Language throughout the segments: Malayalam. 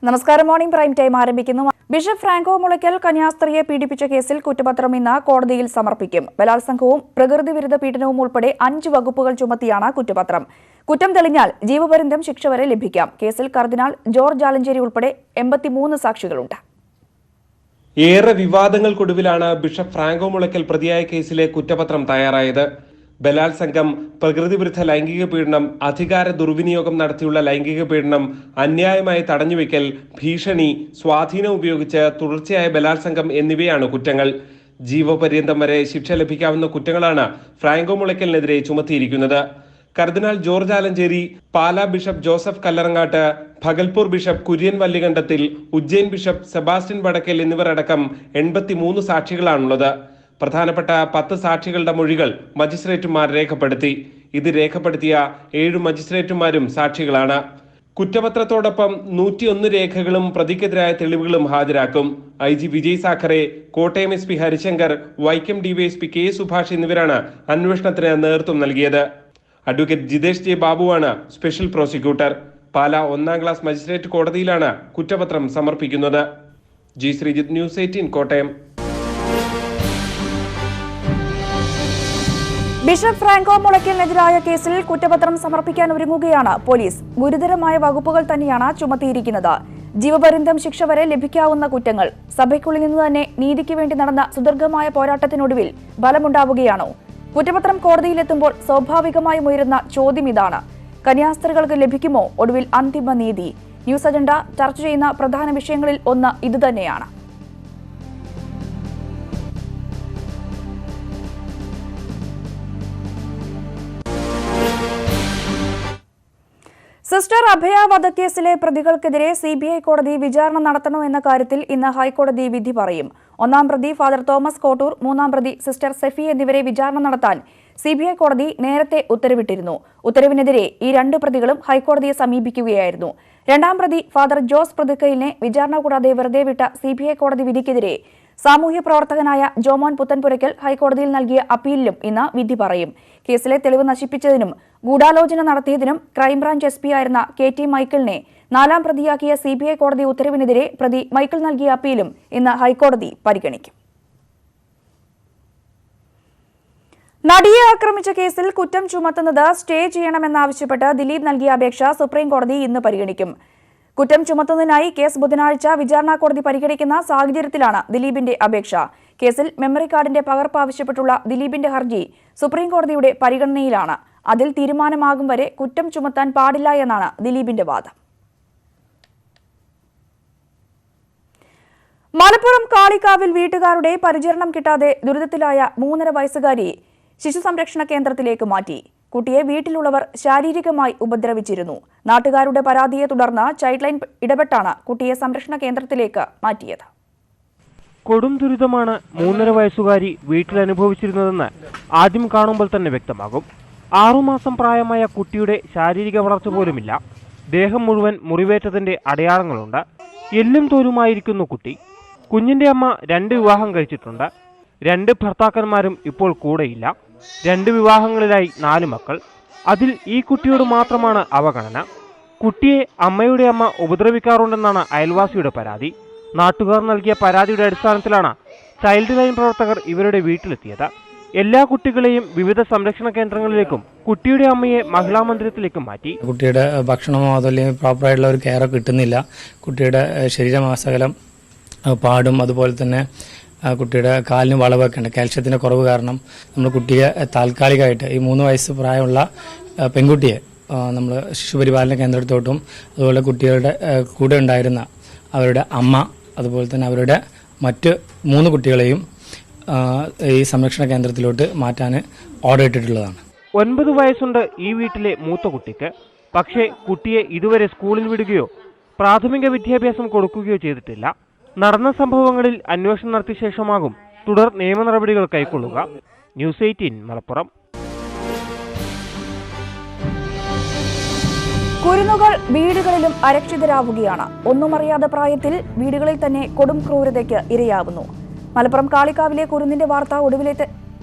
നമസ്കാരം. മോർണിംഗ് പ്രൈം ടൈം ആരംഭിക്കുന്നു. ബിഷപ്പ് ഫ്രാങ്കോ മുളയ്ക്കൽ കന്യാസ്ത്രീയെ പീഡിപ്പിച്ച കേസിൽ കുറ്റപത്രം ഇന്ന് കോടതിയിൽ സമർപ്പിക്കും. ബലാത്സംഗവും പ്രകൃതിവിരുദ്ധ പീഡനവും ഉൾപ്പെടെ 5 വകുപ്പുകൾ ചുമത്തിയാണ് കുറ്റപത്രം. കുറ്റം തെളിഞ്ഞാൽ ജീവപര്യന്തം ശിക്ഷ വരെ ലഭിക്കാം. കേസിൽ കർദിനാൾ ജോർജ് ആലഞ്ചേരി ഉൾപ്പെടെ 83 സാക്ഷികളുണ്ട്. ഏറെ വിവാദങ്ങൾക്കൊടുവിലാണ് ബിഷപ്പ് ഫ്രാങ്കോ മുളയ്ക്കൽ പ്രതിയായ കേസിലെ കുറ്റപത്രം തയ്യാറായത്. ബലാത്സംഗം, പ്രകൃതിവിരുദ്ധ ലൈംഗിക പീഡനം, അധികാര ദുർവിനിയോഗം നടത്തിയുള്ള ലൈംഗിക പീഡനം, അന്യായമായി തടഞ്ഞുവെക്കൽ, ഭീഷണി, സ്വാധീനം ഉപയോഗിച്ച് തുടർച്ചയായ ബലാത്സംഗം എന്നിവയാണ് കുറ്റങ്ങൾ. ജീവപര്യന്തം വരെ ശിക്ഷ ലഭിക്കാവുന്ന കുറ്റങ്ങളാണ് ഫ്രാങ്കോ മുളയ്ക്കലിനെതിരെ ചുമത്തിയിരിക്കുന്നത്. കർദിനാൾ George Alencherry, Pala bishop Joseph Kallarangatt, Bhagalpur bishop Kurian Vallikandathil, Ujjain bishop Sebastian Vadakkel എന്നിവർ അടക്കം 83 സാക്ഷികളാണുള്ളത്. പ്രധാനപ്പെട്ട 10 സാക്ഷികളുടെ മൊഴികൾ മജിസ്ട്രേറ്റുമാർ രേഖപ്പെടുത്തി. ഇത് രേഖപ്പെടുത്തിയ 7 മജിസ്ട്രേറ്റുമാരും സാക്ഷികളാണ്. കുറ്റപത്രത്തോടൊപ്പം 101 രേഖകളും പ്രതിക്കെതിരായ തെളിവുകളും ഹാജരാക്കും. IG Vijay Sakhare, Kottayam SP Harishankar, Vaikom DYSP K Subhash എന്നിവരാണ് അന്വേഷണത്തിന് നേതൃത്വം നൽകിയത്. അഡ്വക്കേറ്റ് ജിതേഷ് J ബാബുവാണ് സ്പെഷ്യൽ പ്രോസിക്യൂട്ടർ. പാലാ 1ാം ക്ലാസ് മജിസ്ട്രേറ്റ് കോടതിയിലാണ് കുറ്റപത്രം സമർപ്പിക്കുന്നത്. G Sreejith, news 18, Kottayam. Bishop Franco മുളയ്ക്കലിനെതിരായ കേസിൽ കുറ്റപത്രം സമർപ്പിക്കാൻ ഒരുങ്ങുകയാണ് പോലീസ്. ഗുരുതരമായ വകുപ്പുകൾ തന്നെയാണ് ചുമത്തിയിരിക്കുന്നത്. ജീവപര്യന്തം ശിക്ഷ വരെ ലഭിക്കാവുന്ന കുറ്റങ്ങൾ. സഭയ്ക്കുള്ളിൽ നിന്ന് തന്നെ നീതിക്ക് വേണ്ടി നടന്ന സുദീർഘമായ പോരാട്ടത്തിനൊടുവിൽ ഫലമുണ്ടാവുകയാണോ? കുറ്റപത്രം കോടതിയിലെത്തുമ്പോൾ സ്വാഭാവികമായും ഉയരുന്ന ചോദ്യം ഇതാണ്: കന്യാസ്ത്രീകൾക്ക് ലഭിക്കുമോ ഒടുവിൽ അന്തിമ നീതി? ന്യൂസ് അജണ്ട ചർച്ച ചെയ്യുന്ന പ്രധാന വിഷയങ്ങളിൽ ഒന്ന് ഇതുതന്നെയാണ്. സിസ്റ്റർ അഭയ വധക്കേസിലെ പ്രതികൾക്കെതിരെ CBI കോടതി വിചാരണ നടത്തണോ എന്ന കാര്യത്തിൽ ഇന്ന് ഹൈക്കോടതി വിധി പറയും. 1ാം പ്രതി ഫാദർ തോമസ് കോട്ടൂർ, 3ാം പ്രതി സിസ്റ്റർ സെഫി എന്നിവരെ വിചാരണ നടത്താൻ CBI കോടതി നേരത്തെ ഉത്തരവിട്ടിരുന്നു. ഉത്തരവിനെതിരെ ഈ 2 പ്രതികളും ഹൈക്കോടതിയെ സമീപിക്കുകയായിരുന്നു. 2ാം പ്രതി ഫാദർ ജോസ് പ്രതിക്കലിനെ വിചാരണ കൂടാതെ വെറുതെ വിട്ട CBI കോടതി വിധിക്കെതിരെ സാമൂഹ്യ പ്രവർത്തകനായ ജോമോൻ പുത്തൻപുരയ്ക്കൽ ഹൈക്കോടതിയിൽ നൽകിയ അപ്പീലിലും ഇന്ന് വിധി പറയും. കേസിലെ തെളിവ് നശിപ്പിച്ചതിനും ഗൂഢാലോചന നടത്തിയതിനും ക്രൈംബ്രാഞ്ച് SP ആയിരുന്ന KT മൈക്കിളിനെ 4ാം പ്രതിയാക്കിയ CBI കോടതി ഉത്തരവിനെതിരെ പ്രതി മൈക്കിൾ നൽകിയ അപ്പീലും ഇന്ന് ഹൈക്കോടതി പരിഗണിക്കും. നടിയെ ആക്രമിച്ച കേസിൽ കുറ്റം ചുമത്തുന്നത് സ്റ്റേ ചെയ്യണമെന്നാവശ്യപ്പെട്ട് ദിലീപ് നൽകിയ അപേക്ഷ സുപ്രീം കോടതി ഇന്ന് പരിഗണിക്കും. കുറ്റം ചുമത്തുന്നതിനായി കേസ് ബുധനാഴ്ച വിചാരണ കോടതി പരിഗണിക്കുന്ന സാഹചര്യത്തിലാണ് ദിലീപിന്റെ അപേക്ഷ. കേസിൽ മെമ്മറി കാർഡിന്റെ പകർപ്പ് ആവശ്യപ്പെട്ടുള്ള ദിലീപിന്റെ ഹർജി സുപ്രീം കോടതിയുടെ പരിഗണനയിലാണ്. അതിൽ തീരുമാനമാകും വരെ കുറ്റം ചുമത്താൻ പാടില്ല എന്നാണ് ദിലീപിന്റെ വാദം. മലപ്പുറം കാളികാവിൽ വീട്ടുകാരുടെ പരിചരണം കിട്ടാതെ ദുരിതത്തിലായ 3.5 വയസ്സുകാരിയെ ശിശു സംരക്ഷണ കേന്ദ്രത്തിലേക്ക് മാറ്റി. കുട്ടിയെ വീട്ടിലുള്ളവർ ശാരീരികമായി ഉപദ്രവിച്ചിരുന്നു. നാട്ടുകാരുടെ പരാതിയെ തുടർന്ന് ചൈൽഡ് ലൈൻ ഇടപെട്ടാണ് കുട്ടിയെ സംരക്ഷണ കേന്ദ്രത്തിലേക്ക് മാറ്റിയത്. കൊടും ദുരിതമാണ് 3.5 വയസ്സുകാരി വീട്ടിൽ അനുഭവിച്ചിരുന്നതെന്ന് ആദ്യം കാണുമ്പോൾ തന്നെ വ്യക്തമാകും. 6 മാസം പ്രായമായ കുട്ടിയുടെ ശാരീരിക വളർച്ച പോലുമില്ല. ദേഹം മുഴുവൻ മുറിവേറ്റതിന്റെ അടയാളങ്ങളുണ്ട്. എല്ലും തോലുമായിരിക്കുന്നു കുട്ടി. കുഞ്ഞിന്റെ അമ്മ 2 വിവാഹം കഴിച്ചിട്ടുണ്ട്. 2 ഭർത്താക്കന്മാരും ഇപ്പോൾ കൂടെയില്ല. 2 വിവാഹങ്ങളിലായി 4 മക്കൾ. അതിൽ ഈ കുട്ടിയോട് മാത്രമാണ് അവഗണന. കുട്ടിയെ അമ്മയുടെ അമ്മ ഉപദ്രവിക്കാറുണ്ടെന്നാണ് അയൽവാസിയുടെ പരാതി. നാട്ടുകാർ നൽകിയ പരാതിയുടെ അടിസ്ഥാനത്തിലാണ് ചൈൽഡ് ലൈൻ പ്രവർത്തകർ ഇവരുടെ വീട്ടിലെത്തിയത്. എല്ലാ കുട്ടികളെയും വിവിധ സംരക്ഷണ കേന്ദ്രങ്ങളിലേക്കും കുട്ടിയുടെ അമ്മയെ മഹിളാ മന്ദിരത്തിലേക്കും മാറ്റി. കുട്ടിയുടെ ഭക്ഷണമോ അതല്ലെങ്കിൽ പ്രോപ്പറായിട്ടുള്ള ഒരു കെയറോ കിട്ടുന്നില്ല. കുട്ടിയുടെ ശരീരമാസകലം പാടും, അതുപോലെ തന്നെ കുട്ടിയുടെ കാലിന് വളവൊക്കെ ഉണ്ട്. കാൽഷ്യത്തിന്റെ കുറവ് കാരണം നമ്മൾ കുട്ടിയെ താൽക്കാലികമായിട്ട് ഈ 3 വയസ്സ് പ്രായമുള്ള പെൺകുട്ടിയെ നമ്മൾ ശിശുപരിപാലന കേന്ദ്രത്തോട്ടും അതുപോലെ കുട്ടികളുടെ കൂടെ ഉണ്ടായിരുന്ന അവരുടെ അമ്മ അതുപോലെ തന്നെ അവരുടെ മറ്റ് 3 കുട്ടികളെയും ഈ സംരക്ഷണ കേന്ദ്രത്തിലോട്ട് മാറ്റാൻ ഓർഡർ ഇട്ടിട്ടുള്ളതാണ്. 9 വയസ്സുണ്ട് ഈ വീട്ടിലെ മൂത്ത കുട്ടിക്ക്. പക്ഷേ കുട്ടിയെ ഇതുവരെ സ്കൂളിൽ വിടുകയോ പ്രാഥമിക വിദ്യാഭ്യാസം കൊടുക്കുകയോ ചെയ്തിട്ടില്ല. നടന്ന സംഭവങ്ങളിൽ അന്വേഷണം നടത്തിയ ശേഷമാകും തുടർ നിയമ നടപടികൾ കൈക്കൊള്ളുക. ന്യൂസ് 18, മലപ്പുറം. കുരുന്നുകൾ വീടുകളിലും അരക്ഷിതരാവുകയാണ്. ഒന്നുമറിയാത്ത പ്രായത്തിൽ വീടുകളിൽ തന്നെ കൊടും ക്രൂരതയ്ക്ക് ഇരയാവുന്നു. മലപ്പുറം കാളികാവിലെ കുരുന്നിന്റെ വാർത്ത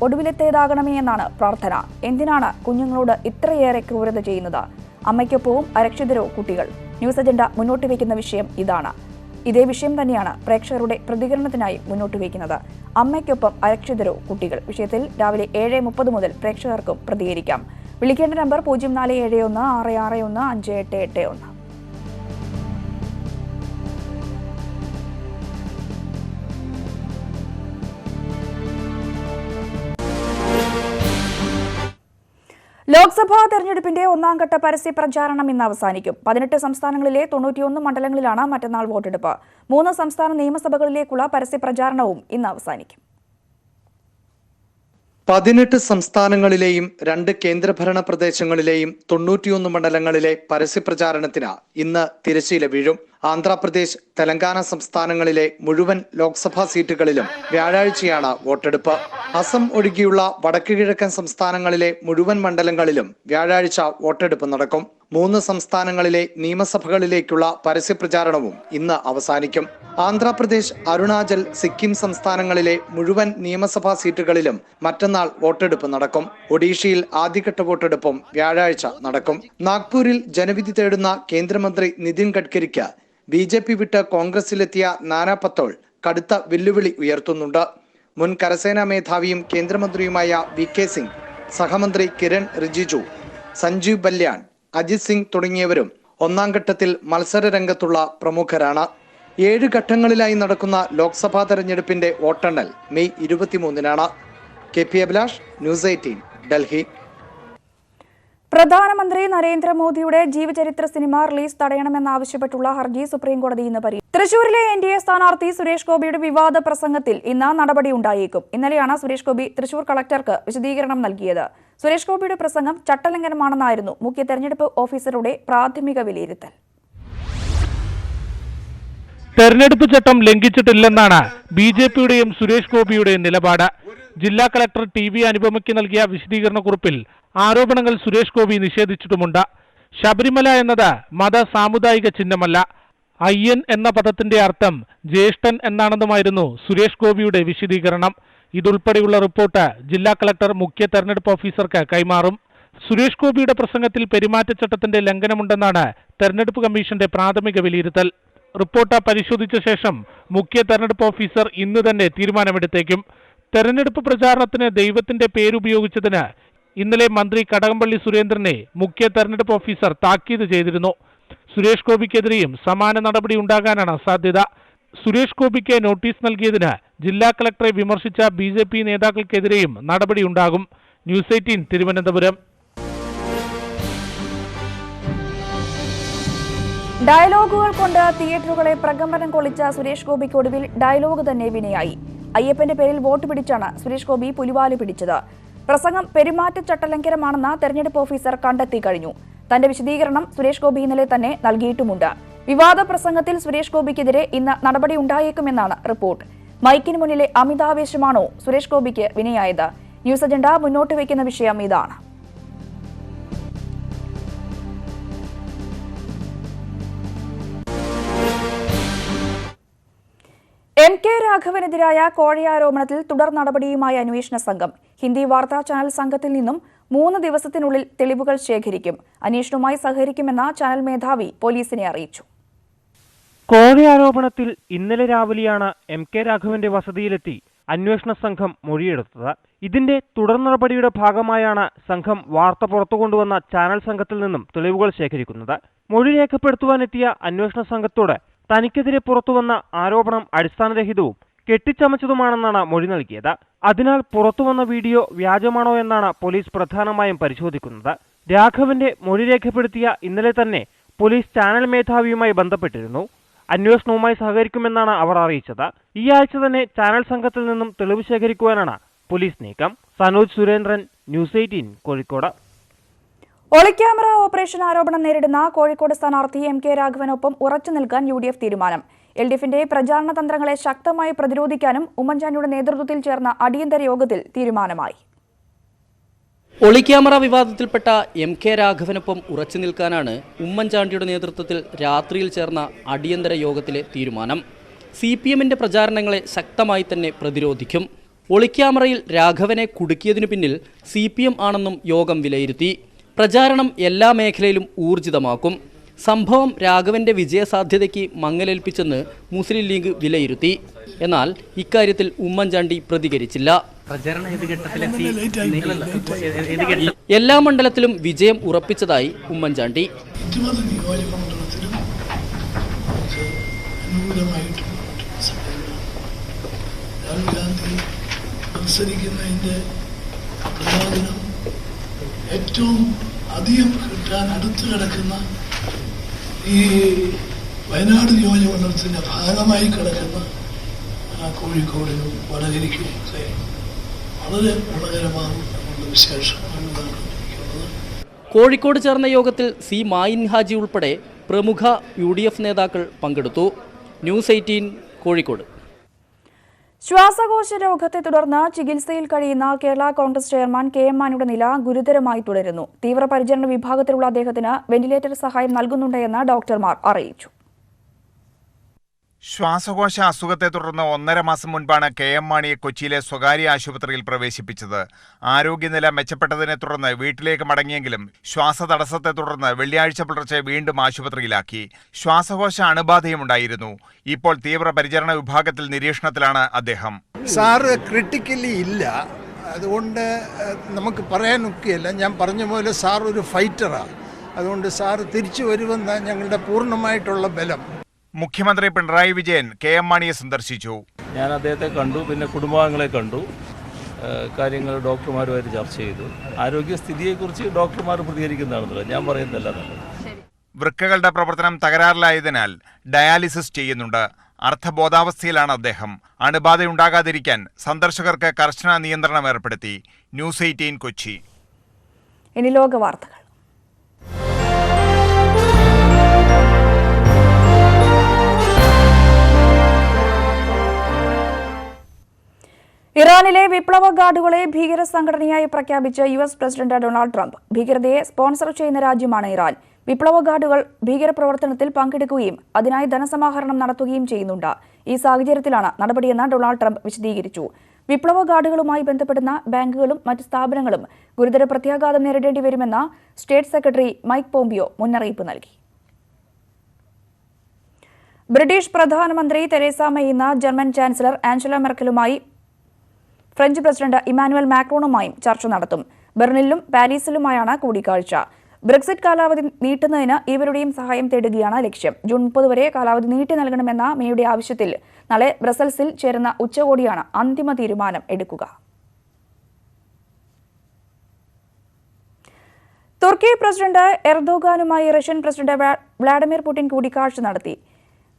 ഒടുവിലെത്തേതാകണമേ എന്നാണ് പ്രാർത്ഥന. എന്തിനാണ് കുഞ്ഞുങ്ങളോട് ഇത്രയേറെ ക്രൂരത ചെയ്യുന്നത്? അമ്മയ്ക്കൊപ്പവും അരക്ഷിതരോ കുട്ടികൾ? ന്യൂസ് അജണ്ട മുന്നോട്ട് വയ്ക്കുന്ന വിഷയം ഇതാണ്. ഇതേ വിഷയം തന്നെയാണ് പ്രേക്ഷകരുടെ പ്രതികരണത്തിനായി മുന്നോട്ട് വയ്ക്കുന്നത്. അമ്മയ്ക്കൊപ്പം അരക്ഷിതരോ കുട്ടികൾ വിഷയത്തിൽ രാവിലെ 7:30 മുതൽ പ്രേക്ഷകർക്കും പ്രതികരിക്കാം. വിളിക്കേണ്ട നമ്പർ 0471 661 5881. ലോക്സഭാ തെരഞ്ഞെടുപ്പിന്റെ ഒന്നാംഘട്ട പരസ്യ പ്രചാരണം ഇന്ന് അവസാനിക്കും. 18 സംസ്ഥാനങ്ങളിലെ 91 മണ്ഡലങ്ങളിലാണ് മറ്റന്നാൾ വോട്ടെടുപ്പ്. 3 സംസ്ഥാന നിയമസഭകളിലേക്കുള്ള പരസ്യ പ്രചാരണവും ഇന്ന് അവസാനിക്കും. 18 സംസ്ഥാനങ്ങളിലെയും 2 കേന്ദ്രഭരണ പ്രദേശങ്ങളിലെയും 91 മണ്ഡലങ്ങളിലെ പരസ്യപ്രചാരണത്തിന് ഇന്ന് തിരശ്ശീല വീഴും. ആന്ധ്രാപ്രദേശ്, തെലങ്കാന സംസ്ഥാനങ്ങളിലെ മുഴുവൻ ലോക്സഭാ സീറ്റുകളിലും വ്യാഴാഴ്ചയാണ് വോട്ടെടുപ്പ്. അസം ഒഴികെയുള്ള വടക്കു കിഴക്കൻ സംസ്ഥാനങ്ങളിലെ മുഴുവൻ മണ്ഡലങ്ങളിലും വ്യാഴാഴ്ച വോട്ടെടുപ്പ് നടക്കും. 3 സംസ്ഥാനങ്ങളിലെ നിയമസഭകളിലേക്കുള്ള പരസ്യപ്രചാരണവും ഇന്ന് അവസാനിക്കും. ആന്ധ്രാപ്രദേശ്, അരുണാചൽ, സിക്കിം സംസ്ഥാനങ്ങളിലെ മുഴുവൻ നിയമസഭാ സീറ്റുകളിലും മറ്റന്നാൾ വോട്ടെടുപ്പ് നടക്കും. ഒഡീഷയിൽ ആദ്യഘട്ട വോട്ടെടുപ്പും വ്യാഴാഴ്ച നടക്കും. നാഗ്പൂരിൽ ജനവിധി തേടുന്ന കേന്ദ്രമന്ത്രി നിതിൻ ഗഡ്കരിക്ക് BJP വിട്ട് കോൺഗ്രസിലെത്തിയ നാനാ പത്തോൾ കടുത്ത വെല്ലുവിളി ഉയർത്തുന്നുണ്ട്. മുൻ കരസേനാ മേധാവിയും കേന്ദ്രമന്ത്രിയുമായ VK സിംഗ്, സഹമന്ത്രി കിരൺ റിജിജു, സഞ്ജീവ് ബല്യാൺ, അജിത് സിംഗ് തുടങ്ങിയവരും ഒന്നാം ഘട്ടത്തിൽ മത്സര രംഗത്തുള്ള പ്രമുഖരാണ്. 7 ഘട്ടങ്ങളിലായി നടക്കുന്ന ലോക്സഭാ തെരഞ്ഞെടുപ്പിന്റെ വോട്ടെണ്ണൽ മെയ് 23-നാണ്. KP Abhilash, news 18, Delhi. പ്രധാനമന്ത്രി നരേന്ദ്രമോദിയുടെ ജീവചരിത്ര സിനിമ റിലീസ് തടയണമെന്നാവശ്യപ്പെട്ടുള്ള ഹർജി സുപ്രീംകോടതി ഇന്ന് പരിഗണിക്കും. തൃശൂരിലെ NDA സ്ഥാനാർത്ഥി സുരേഷ് ഗോപിയുടെ വിവാദ പ്രസംഗത്തിൽ ഇന്ന് നടപടിയുണ്ടായേക്കും. ഇന്നലെയാണ് സുരേഷ് ഗോപി തൃശൂർ കളക്ടർക്ക് വിശദീകരണം നൽകിയത്. സുരേഷ് ഗോപിയുടെ പ്രസംഗം ചട്ടലംഘനമാണെന്നായിരുന്നു മുഖ്യ തെരഞ്ഞെടുപ്പ് ഓഫീസറുടെ പ്രാഥമിക വിലയിരുത്തൽ. തെരഞ്ഞെടുപ്പ് ചട്ടം ലംഘിച്ചിട്ടില്ലെന്നാണ് BJPയുടെയും സുരേഷ് ഗോപിയുടെയും നിലപാട്. ജില്ലാ കളക്ടർ TV അനുപമയ്ക്ക് നൽകിയ വിശദീകരണക്കുറിപ്പിൽ ആരോപണങ്ങൾ സുരേഷ് ഗോപി നിഷേധിച്ചിട്ടുമുണ്ട്. ശബരിമല എന്നത് മത സാമുദായിക ചിഹ്നമല്ല, അയ്യൻ എന്ന പദത്തിന്റെ അർത്ഥം ജ്യേഷ്ഠൻ എന്നാണെന്നുമായിരുന്നു സുരേഷ് ഗോപിയുടെ വിശദീകരണം. ഇതുൾപ്പെടെയുള്ള റിപ്പോർട്ട് ജില്ലാ കളക്ടർ മുഖ്യ തെരഞ്ഞെടുപ്പ് ഓഫീസർക്ക് കൈമാറും. സുരേഷ് ഗോപിയുടെ പ്രസംഗത്തിൽ പെരുമാറ്റച്ചട്ടത്തിന്റെ ലംഘനമുണ്ടെന്നാണ് തെരഞ്ഞെടുപ്പ് കമ്മീഷന്റെ പ്രാഥമിക വിലയിരുത്തൽ. റിപ്പോർട്ട് പരിശോധിച്ച ശേഷം മുഖ്യ തെരഞ്ഞെടുപ്പ് ഓഫീസർ ഇന്ന് തന്നെ തീരുമാനമെടുത്തേക്കും. തെരഞ്ഞെടുപ്പ് പ്രചാരണത്തിന് ദൈവത്തിന്റെ പേരുപയോഗിച്ചതിന് ഇന്നലെ മന്ത്രി കടകംപള്ളി സുരേന്ദ്രനെ മുഖ്യ തെരഞ്ഞെടുപ്പ് ഓഫീസർ താക്കീത് ചെയ്തിരുന്നു. സുരേഷ് ഗോപിക്കെതിരെയും സമാന നടപടി ഉണ്ടാകാനാണ് സാധ്യത. സുരേഷ് ഗോപിക്ക് നോട്ടീസ് നൽകിയതിന് ജില്ലാ കളക്ടറെ വിമർശിച്ച BJP നേതാക്കൾക്കെതിരെയും നടപടിയുണ്ടാകും. ന്യൂസ് 18 തിരുവനന്തപുരം. ഡയലോഗുകൾ കൊണ്ട് തിയേറ്ററുകളെ പ്രകമ്പനം കൊള്ളിച്ച സുരേഷ് ഗോപിക്ക് ഒടുവിൽ ഡയലോഗ് തന്നെ വിനയായി. അയ്യപ്പന്റെ പേരിൽ വോട്ട് പിടിച്ചാണ് സുരേഷ് ഗോപി പുലിവാല് പിടിച്ചത്. പ്രസംഗം പെരുമാറ്റച്ചട്ടലംഘനമാണെന്ന് തെരഞ്ഞെടുപ്പ് ഓഫീസർ കണ്ടെത്തി കഴിഞ്ഞു. തന്റെ വിശദീകരണം സുരേഷ് ഗോപി ഇന്നലെ തന്നെ നൽകിയിട്ടുമുണ്ട്. വിവാദ പ്രസംഗത്തിൽ സുരേഷ് ഗോപിക്കെതിരെ ഇന്ന് നടപടി ഉണ്ടായേക്കുമെന്നാണ് റിപ്പോർട്ട്. മൈക്കിന് മുന്നിലെ അമിതാവേശമാണോ സുരേഷ് ഗോപിക്ക് വിനയായത്? ന്യൂസ് അജണ്ട മുന്നോട്ട് വയ്ക്കുന്ന വിഷയം ഇതാണ്. MK രാഘവനെതിരായ കോഴയാരോപണത്തിൽ തുടർ നടപടിയുമായി അന്വേഷണ സംഘം. ഹിന്ദി വാർത്താ ചാനൽ സംഘത്തിൽ നിന്നും 3 ദിവസത്തിനുള്ളിൽ തെളിവുകൾ ശേഖരിക്കും. അന്വേഷണവുമായി സഹകരിക്കുമെന്ന് ചാനൽ മേധാവി പോലീസിനെ അറിയിച്ചു. കോഴയാരോപണത്തിൽ ഇന്നലെ രാവിലെയാണ് MK രാഘവന്റെ വസതിയിലെത്തി അന്വേഷണ സംഘം മൊഴിയെടുത്തത്. ഇതിന്റെ തുടർ നടപടിയുടെ ഭാഗമായാണ് സംഘം വാർത്ത പുറത്തുകൊണ്ടുവന്ന ചാനൽ സംഘത്തിൽ നിന്നും തെളിവുകൾ ശേഖരിക്കുന്നത്. മൊഴി രേഖപ്പെടുത്തുവാനെത്തിയ അന്വേഷണ സംഘത്തോട് തനിക്കെതിരെ പുറത്തുവന്ന ആരോപണം അടിസ്ഥാനരഹിതവും കെട്ടിച്ചമച്ചതുമാണെന്നാണ് മൊഴി നൽകിയത്. അതിനാൽ പുറത്തുവന്ന വീഡിയോ വ്യാജമാണോ എന്നാണ് പോലീസ് പ്രധാനമായും പരിശോധിക്കുന്നത്. രാഘവന്റെ മൊഴി രേഖപ്പെടുത്തിയ ഇന്നലെ തന്നെ പോലീസ് ചാനൽ മേധാവിയുമായി ബന്ധപ്പെട്ടിരുന്നു. അന്വേഷണവുമായി സഹകരിക്കുമെന്നാണ് അവർ അറിയിച്ചത്. ഈ ആഴ്ച തന്നെ ചാനൽ സംഘത്തിൽ നിന്നും തെളിവ് ശേഖരിക്കുവാനാണ് പോലീസ് നീക്കം. സനോജ് സുരേന്ദ്രൻ, ന്യൂസ് 18, കോഴിക്കോട്. ഒളിക്യാമറ ഓപ്പറേഷൻ ആരോപണം നേരിടുന്ന കോഴിക്കോട് സ്ഥാനാർത്ഥി MK രാഘവനൊപ്പം ഉറച്ചു നിൽക്കാൻ UDF തീരുമാനം. LDFന്റെ പ്രചാരണ തന്ത്രങ്ങളെ ശക്തമായി പ്രതിരോധിക്കാനും ഉമ്മൻചാണ്ടിയുടെ നേതൃത്വത്തിൽ ചേർന്ന അടിയന്തര യോഗത്തിൽ തീരുമാനമായി. ഒളിക്യാമറ വിവാദത്തിൽപ്പെട്ട MK രാഘവനൊപ്പം ഉറച്ചു നിൽക്കാനാണ് ഉമ്മൻചാണ്ടിയുടെ നേതൃത്വത്തിൽ രാത്രിയിൽ ചേർന്ന അടിയന്തര യോഗത്തിലെ തീരുമാനം. CPMന്റെ പ്രചാരണങ്ങളെ ശക്തമായി തന്നെ പ്രതിരോധിക്കും. ഒളിക്യാമറയിൽ രാഘവനെ കുടുക്കിയതിനു പിന്നിൽ CPM ആണെന്നും യോഗം വിലയിരുത്തി. പ്രചാരണം എല്ലാ മേഖലയിലും ഊർജിതമാക്കും. സംഭവം രാഘവന്റെ വിജയസാധ്യതയ്ക്ക് മങ്ങലേൽപ്പിച്ചെന്ന് മുസ്ലിം ലീഗ് വിലയിരുത്തി. എന്നാൽ ഇക്കാര്യത്തിൽ ഉമ്മൻചാണ്ടി പ്രതികരിച്ചില്ല. എല്ലാ മണ്ഡലത്തിലും വിജയം ഉറപ്പിച്ചതായി ഉമ്മൻചാണ്ടി. ഏറ്റവും അധികം കിട്ടാൻ അടുത്ത് കിടക്കുന്ന ഈ വയനാട് നിയോജകമണ്ഡലത്തിന്റെ ഭാഗമായി കിടക്കുന്ന കോഴിക്കോടിനും വടകരയ്ക്കും ഒക്കെ വളരെ ഗുണകരമാകും എന്നുള്ള വിശേഷമാണ് നടന്നിരിക്കുന്നത്. കോഴിക്കോട് ചേർന്ന യോഗത്തിൽ സി മായിൻ ഹാജി ഉൾപ്പെടെ പ്രമുഖ UDF നേതാക്കൾ പങ്കെടുത്തു. ന്യൂസ് 18 കോഴിക്കോട്. ശ്വാസകോശ രോഗത്തെ തുടർന്ന് ചികിത്സയിൽ കഴിയുന്ന കേരള കോൺഗ്രസ് ചെയർമാൻ KM മാണിയുടെ നില ഗുരുതരമായി തുടരുന്നു. തീവ്രപരിചരണ വിഭാഗത്തിലുള്ള അദ്ദേഹത്തിന് വെന്റിലേറ്റർ സഹായം നൽകുന്നുണ്ടെന്ന് ഡോക്ടർമാർ അറിയിച്ചു. ശ്വാസകോശ അസുഖത്തെ തുടർന്ന് 1.5 മാസം മുൻപാണ് KM മാണിയെ കൊച്ചിയിലെ സ്വകാര്യ ആശുപത്രിയിൽ പ്രവേശിപ്പിച്ചത്. ആരോഗ്യനില മെച്ചപ്പെട്ടതിനെ തുടർന്ന് വീട്ടിലേക്ക് മടങ്ങിയെങ്കിലും ശ്വാസതടസ്സത്തെ തുടർന്ന് വെള്ളിയാഴ്ച പുലർച്ചെ വീണ്ടും ആശുപത്രിയിലാക്കി. ശ്വാസകോശ അണുബാധയുമുണ്ടായിരുന്നു. ഇപ്പോൾ തീവ്രപരിചരണ വിഭാഗത്തിൽ നിരീക്ഷണത്തിലാണ് അദ്ദേഹം. സാറ് ക്രിട്ടിക്കലി ഇല്ല, അതുകൊണ്ട് നമുക്ക് പറയാൻ ഒക്കെയല്ല. ഞാൻ പറഞ്ഞ പോലെ സാർ ഒരു ഫൈറ്ററാണ്. അതുകൊണ്ട് സാറ് തിരിച്ചു വരുമെന്ന് ഞങ്ങളുടെ പൂർണ്ണമായിട്ടുള്ള ബലം. മുഖ്യമന്ത്രി പിണറായി വിജയൻ KM മാണിയെ സന്ദർശിച്ചു. ഞാൻ അദ്ദേഹത്തെ കണ്ടു, പിന്നെ കുടുംബാംഗങ്ങളെ കണ്ടു, കാര്യങ്ങൾ ഡോക്ടർമാരുമായിട്ട് ചർച്ച ചെയ്തു. ആരോഗ്യസ്ഥിതിയെക്കുറിച്ച് ഡോക്ടർമാർ പ്രതികരിക്കുന്നതാണെന്നല്ലോ, ഞാൻ പറയുന്നതല്ല. വൃക്കകളുടെ പ്രവർത്തനം തകരാറിലായതിനാൽ ഡയാലിസിസ് ചെയ്യുന്നുണ്ട്. അർദ്ധബോധാവസ്ഥയിലാണ് അദ്ദേഹം. അണുബാധയുണ്ടാകാതിരിക്കാൻ സന്ദർശകർക്ക് കർശന നിയന്ത്രണം ഏർപ്പെടുത്തി. ന്യൂസ് 18 കൊച്ചി. ഇനി ലോകവാർത്തകൾ. ഇറാനിലെ വിപ്ലവ ഗാർഡുകളെ ഭീകര സംഘടനയായി പ്രഖ്യാപിച്ച US പ്രസിഡന്റ് ഡൊണാൾഡ് ട്രംപ്. ഭീകരതയെ സ്പോൺസർ ചെയ്യുന്ന രാജ്യമാണ് ഇറാൻ. വിപ്ലവ ഗാർഡുകൾ ഭീകരപ്രവർത്തനത്തിൽ പങ്കെടുക്കുകയും അതിനായി ധനസമാഹരണം നടത്തുകയും ചെയ്യുന്നുണ്ട്. ഈ സാഹചര്യത്തിലാണ് നടപടിയെന്ന് ഡൊണാൾഡ് ട്രംപ് വിശദീകരിച്ചു. വിപ്ലവ ഗാർഡുകളുമായി ബന്ധപ്പെടുന്ന ബാങ്കുകളും മറ്റ് സ്ഥാപനങ്ങളും ഗുരുതര പ്രത്യാഘാതം നേരിടേണ്ടി വരുമെന്ന് സ്റ്റേറ്റ് സെക്രട്ടറി മൈക്ക് പോംപിയോ മുന്നറിയിപ്പ് നൽകി. ബ്രിട്ടീഷ് പ്രധാനമന്ത്രി തെരേസ മെയ് ഇന്ന് ജർമ്മൻ ചാൻസലർ ആഞ്ചല മെർക്കലുമായി ഫ്രഞ്ച് പ്രസിഡന്റ് ഇമാനുവൽ മാക്രോണുമായും ചർച്ച നടത്തും. ബെർലിനിലും പാരീസിലുമായാണ് കൂടിക്കാഴ്ച. ബ്രെക്സിറ്റ് കാലാവധി നീട്ടുന്നതിന് ഇവരുടെയും സഹായം തേടുകയാണ് ലക്ഷ്യം. ജൂൺ 30 വരെ കാലാവധി നീട്ടി നൽകണമെന്ന മേയുടെ ആവശ്യത്തിൽ നാളെ ബ്രസൽസിൽ ചേരുന്ന ഉച്ചകോടിയാണ് അന്തിമ തീരുമാനം എടുക്കുക. തുർക്കി പ്രസിഡന്റ് എർദോഗാനുമായി റഷ്യൻ പ്രസിഡന്റ് വ്ളാഡിമിർ പുടിൻ കൂടിക്കാഴ്ച നടത്തി.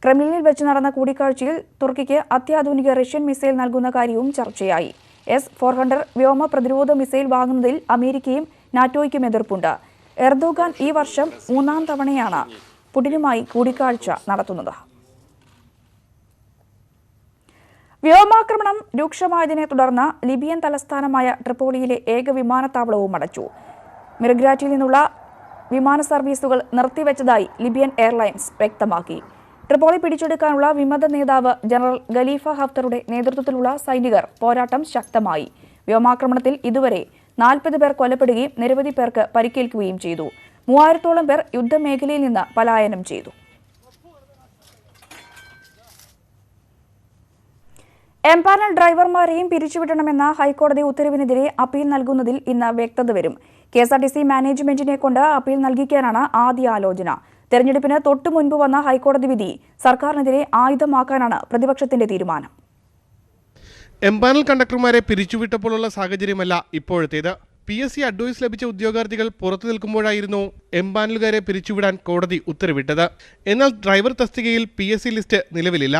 ക്രെംലിനിൽ വെച്ച് നടന്ന കൂടിക്കാഴ്ചയിൽ തുർക്കിക്ക് അത്യാധുനിക റഷ്യൻ മിസൈൽ നൽകുന്ന കാര്യവും ചർച്ചയായി. S-400 വ്യോമ പ്രതിരോധ മിസൈൽ വാങ്ങുന്നതിൽ അമേരിക്കയും നാറ്റോയ്ക്കും എതിർപ്പുണ്ട്. എർദോഗാൻ ഈ വർഷം 3ാം തവണയാണ് പുടിനുമായി കൂടിക്കാഴ്ച നടത്തുന്നത്. വ്യോമാക്രമണം രൂക്ഷമായതിനെ തുടർന്ന് ലിബിയൻ തലസ്ഥാനമായ ട്രിപ്പോളിയിലെ ഏക വിമാനത്താവളവും അടച്ചു. മിർഗ്രാറ്റിൽ നിന്നുള്ള വിമാന സർവീസുകൾ നിർത്തിവെച്ചതായി ലിബിയൻ എയർലൈൻസ് വ്യക്തമാക്കി. ട്രിപ്പോളി പിടിച്ചെടുക്കാനുള്ള വിമത നേതാവ് ജനറൽ ഖലീഫ ഹഫ്തറുടെ നേതൃത്വത്തിലുള്ള സൈനികർ പോരാട്ടം ശക്തമായി. വ്യോമാക്രമണത്തിൽ ഇതുവരെ 40 പേർ കൊല്ലപ്പെടുകയും നിരവധി പേർക്ക് പരിക്കേൽക്കുകയും ചെയ്തു. 3000-ഓളം പേർ യുദ്ധമേഖലയിൽ നിന്ന് പലായനം ചെയ്തു. എംപാനൽ ഡ്രൈവർമാരെയും പിരിച്ചുവിടണമെന്ന ഹൈക്കോടതി ഉത്തരവിനെതിരെ അപ്പീൽ നൽകുന്നതിൽ ഇന്ന് വ്യക്തത വരും. KSRTC മാനേജ്മെന്റിനെ കൊണ്ട് അപ്പീൽ നൽകിക്കാനാണ് ആദ്യ ആലോചന. തെരഞ്ഞെടുപ്പിന് തൊട്ടു മുൻപ് വന്ന ഹൈക്കോടതി വിധി സർക്കാരിനെതിരെ ആയുധമാക്കാനാണ് പ്രതിപക്ഷത്തിന്റെ തീരുമാനം. എംപാനൽ കണ്ടക്ടർമാരെ പിരിച്ചുവിട്ടപ്പോഴുള്ള സാഹചര്യമല്ല ഇപ്പോഴത്തേത്. PSC അഡ്വൈസ് ലഭിച്ച ഉദ്യോഗാർത്ഥികൾ പുറത്തു നിൽക്കുമ്പോഴായിരുന്നു എംപാനലുകാരെ പിരിച്ചുവിടാൻ കോടതി ഉത്തരവിട്ടത്. എന്നാൽ ഡ്രൈവർ തസ്തികയിൽ PSC ലിസ്റ്റ് നിലവിലില്ല.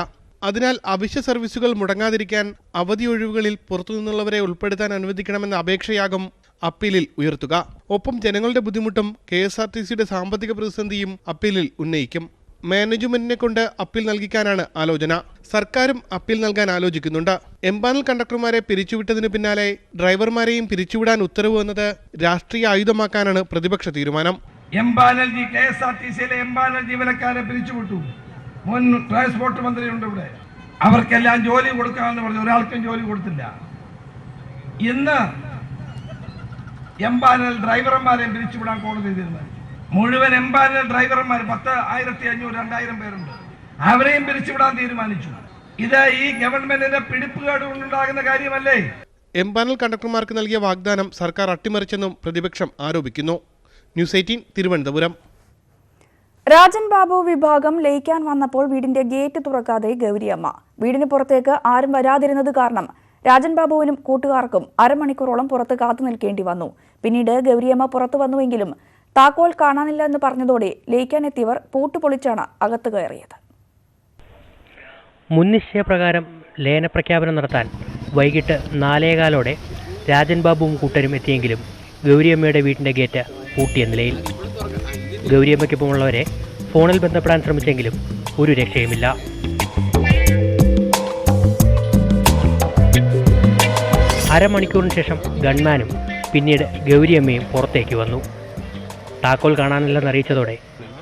അതിനാൽ അവശ്യ സർവീസുകൾ മുടങ്ങാതിരിക്കാൻ അവധി ഒഴിവുകളിൽ പുറത്തുനിന്നുള്ളവരെ ഉൾപ്പെടുത്താൻ അനുവദിക്കണമെന്ന അപേക്ഷയാകും അപ്പീലിൽ ഉയർത്തുക. ഒപ്പം ജനങ്ങളുടെ ബുദ്ധിമുട്ടും KSRTCയുടെ സാമ്പത്തിക പ്രതിസന്ധിയും അപ്പീലിൽ ഉന്നയിക്കും. മാനേജ്മെന്റിനെ കൊണ്ട് അപ്പീൽ നൽകിക്കാനാണ് ആലോചന. സർക്കാരും അപ്പീൽ നൽകാൻ ആലോചിക്കുന്നുണ്ട്. എംപാനൽ കണ്ടക്ടർമാരെ പിരിച്ചുവിട്ടതിനു പിന്നാലെ ഡ്രൈവർമാരെയും പിരിച്ചുവിടാൻ ഉത്തരവ് വന്നത് രാഷ്ട്രീയ ആയുധമാക്കാനാണ് പ്രതിപക്ഷ തീരുമാനം. KSRTCയിലെ എംപാനൽ ജീവനക്കാരെ പിരിച്ചുവിട്ടു. മുൻ ട്രാൻസ്പോർട്ട് മന്ത്രിയുണ്ട് ഇവിടെ. അവർക്കെല്ലാം ജോലി കൊടുക്കാമെന്ന് പറഞ്ഞു. ഒരാൾക്കും ജോലി കൊടുത്തില്ല. ഇന്ന് എംപാനൽ ഡ്രൈവർമാരെയും പിരിച്ചുവിടാൻ കോടതി തീരുമാനിച്ചു. മുഴുവൻ എംപാനൽ ഡ്രൈവർമാർ 10,500 2,000 പേരുണ്ട്. അവരെയും പിരിച്ചുവിടാൻ തീരുമാനിച്ചു. ഇത് ഈ ഗവൺമെന്റിന്റെ പിടിപ്പുകേട് കൊണ്ടുണ്ടാകുന്ന കാര്യമല്ലേ? എംപാനൽ കണ്ടക്ടർമാർക്ക് നൽകിയ വാഗ്ദാനം സർക്കാർ അട്ടിമറിച്ചെന്നും പ്രതിപക്ഷം ആരോപിക്കുന്നു. ന്യൂസ് 18 തിരുവനന്തപുരം. രാജൻ ബാബു വിഭാഗം ലയിക്കാൻ വന്നപ്പോൾ വീടിന്റെ ഗേറ്റ് തുറക്കാതെ ഗൗരിയമ്മ. വീടിന് പുറത്തേക്ക് ആരും വരാതിരുന്നത് കാരണം രാജൻ ബാബുവിനും കൂട്ടുകാർക്കും അരമണിക്കൂറോളം പുറത്ത് കാത്തു നിൽക്കേണ്ടി വന്നു. പിന്നീട് ഗൗരിയമ്മ പുറത്തു വന്നുവെങ്കിലും താക്കോൽ കാണാനില്ല എന്ന് പറഞ്ഞതോടെ ലയിക്കാനെത്തിയവർ പൂട്ടുപൊളിച്ചാണ് അകത്ത് കയറിയത്. മുൻ നിശ്ചയപ്രകാരം ലയനപ്രഖ്യാപനം നടത്താൻ വൈകിട്ട് 4:15 രാജൻ ബാബുവും കൂട്ടരും എത്തിയെങ്കിലും ഗൗരിയമ്മയുടെ വീട്ടിൻ്റെ ഗേറ്റ് പൂട്ടിയ നിലയിൽ. ഗൗരിയമ്മയ്ക്കൊപ്പമുള്ളവരെ ഫോണിൽ ബന്ധപ്പെടാൻ ശ്രമിച്ചെങ്കിലും ഒരു രക്ഷയുമില്ല. അരമണിക്കൂറിന് ശേഷം ഗൺമാനും പിന്നീട് ഗൗരിയമ്മയും പുറത്തേക്ക് വന്നു. താക്കോൽ കാണാനില്ലെന്നറിയിച്ചതോടെ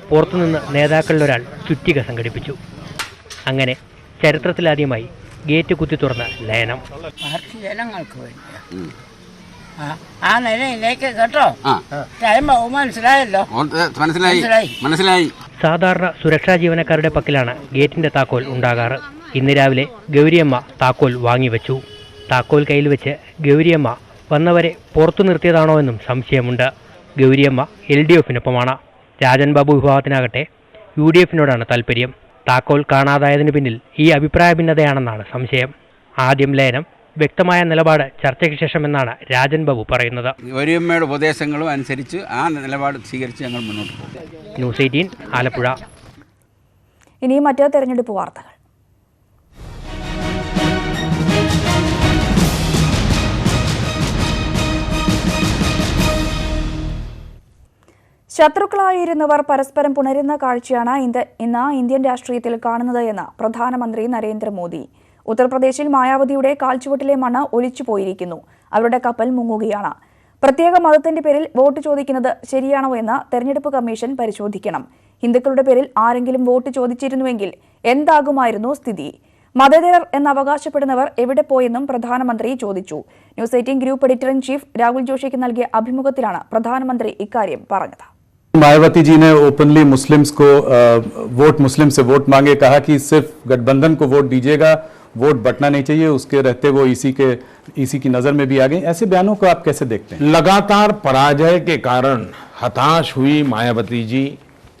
പുറത്തുനിന്ന് നേതാക്കളിലൊരാൾ ചുറ്റിക സംഘടിപ്പിച്ചു. അങ്ങനെ ചരിത്രത്തിലാദ്യമായി ഗേറ്റ് കുത്തി തുറന്ന ലയനം. ജനങ്ങൾക്ക് വേണ്ടി ആ നിലയിലേക്ക് കേട്ടോ. മനസ്സിലായല്ലോ. മനസ്സിലായി. സാധാരണ സുരക്ഷാ ജീവനക്കാരുടെ പക്കലാണ് ഗേറ്റിന്റെ താക്കോൽ ഉണ്ടാകാറ്. ഇന്ന് രാവിലെ ഗൗരിയമ്മ താക്കോൽ വാങ്ങിവെച്ചു. താക്കോൽ കയ്യിൽ വെച്ച് ഗൗരിയമ്മ വന്നവരെ പുറത്തു നിർത്തിയതാണോ എന്നും സംശയമുണ്ട്. ഗൗരിയമ്മ LDFിനൊപ്പമാണ്. രാജൻ ബാബു വിഭാഗത്തിനാകട്ടെ UDFിനോടാണ് താല്പര്യം. താക്കോൽ കാണാതായതിനു പിന്നിൽ ഈ അഭിപ്രായ ഭിന്നതയാണെന്നാണ് സംശയം. ആദ്യം ലയനം, വ്യക്തമായ നിലപാട് ചർച്ചയ്ക്ക് ശേഷമെന്നാണ് രാജൻ ബാബു പറയുന്നത്. ഗൗരിയമ്മയുടെ ഉപദേശങ്ങളും അനുസരിച്ച് ആ നിലപാട് സ്വീകരിച്ച് ഞങ്ങൾ മുന്നോട്ട് പോകും. ന്യൂസ് 18 ആലപ്പുഴ. ഇനി മറ്റ് തെരഞ്ഞെടുപ്പ് വാർത്തകൾ. ശത്രുക്കളായിരുന്നവർ പരസ്പരം പുണരുന്ന കാഴ്ചയാണ് ഇന്ന് ഇന്ത്യൻ രാഷ്ട്രീയത്തിൽ കാണുന്നത് എന്ന് പ്രധാനമന്ത്രി നരേന്ദ്രമോദി. ഉത്തർപ്രദേശിൽ മായാവതിയുടെ കാൽച്ചുവട്ടിലെ മണ്ണ് ഒലിച്ചുപോയിരിക്കുന്നു. അവരുടെ കപ്പൽ മുങ്ങുകയാണ്. പ്രത്യേക മതത്തിന്റെ പേരിൽ വോട്ട് ചോദിക്കുന്നത് ശരിയാണോ എന്ന് തെരഞ്ഞെടുപ്പ് കമ്മീഷൻ പരിശോധിക്കണം. ഹിന്ദുക്കളുടെ പേരിൽ ആരെങ്കിലും വോട്ട് ചോദിച്ചിരുന്നുവെങ്കിൽ എന്താകുമായിരുന്നു സ്ഥിതി? മതേതരർ എന്ന് അവകാശപ്പെടുന്നവർ എവിടെ പോയെന്നും പ്രധാനമന്ത്രി ചോദിച്ചു. News 18 group editor in chief Rahul ജോഷിക്ക് നൽകിയ അഭിമുഖത്തിലാണ് പ്രധാനമന്ത്രി ഇക്കാര്യം പറഞ്ഞത്. मायावती जी ने ओपनली मुस्लिम्स को मुस्लिम से वोट मांगे, कहा कि सिर्फ गठबंधन को वोट दीजिएगा, वोट बंटना नहीं चाहिए, उसके रहते वो इसी की नजर में भी आ गई। ऐसे बयानों को आप कैसे देखते हैं? लगातार पराजय के कारण हताश हुई मायावती जी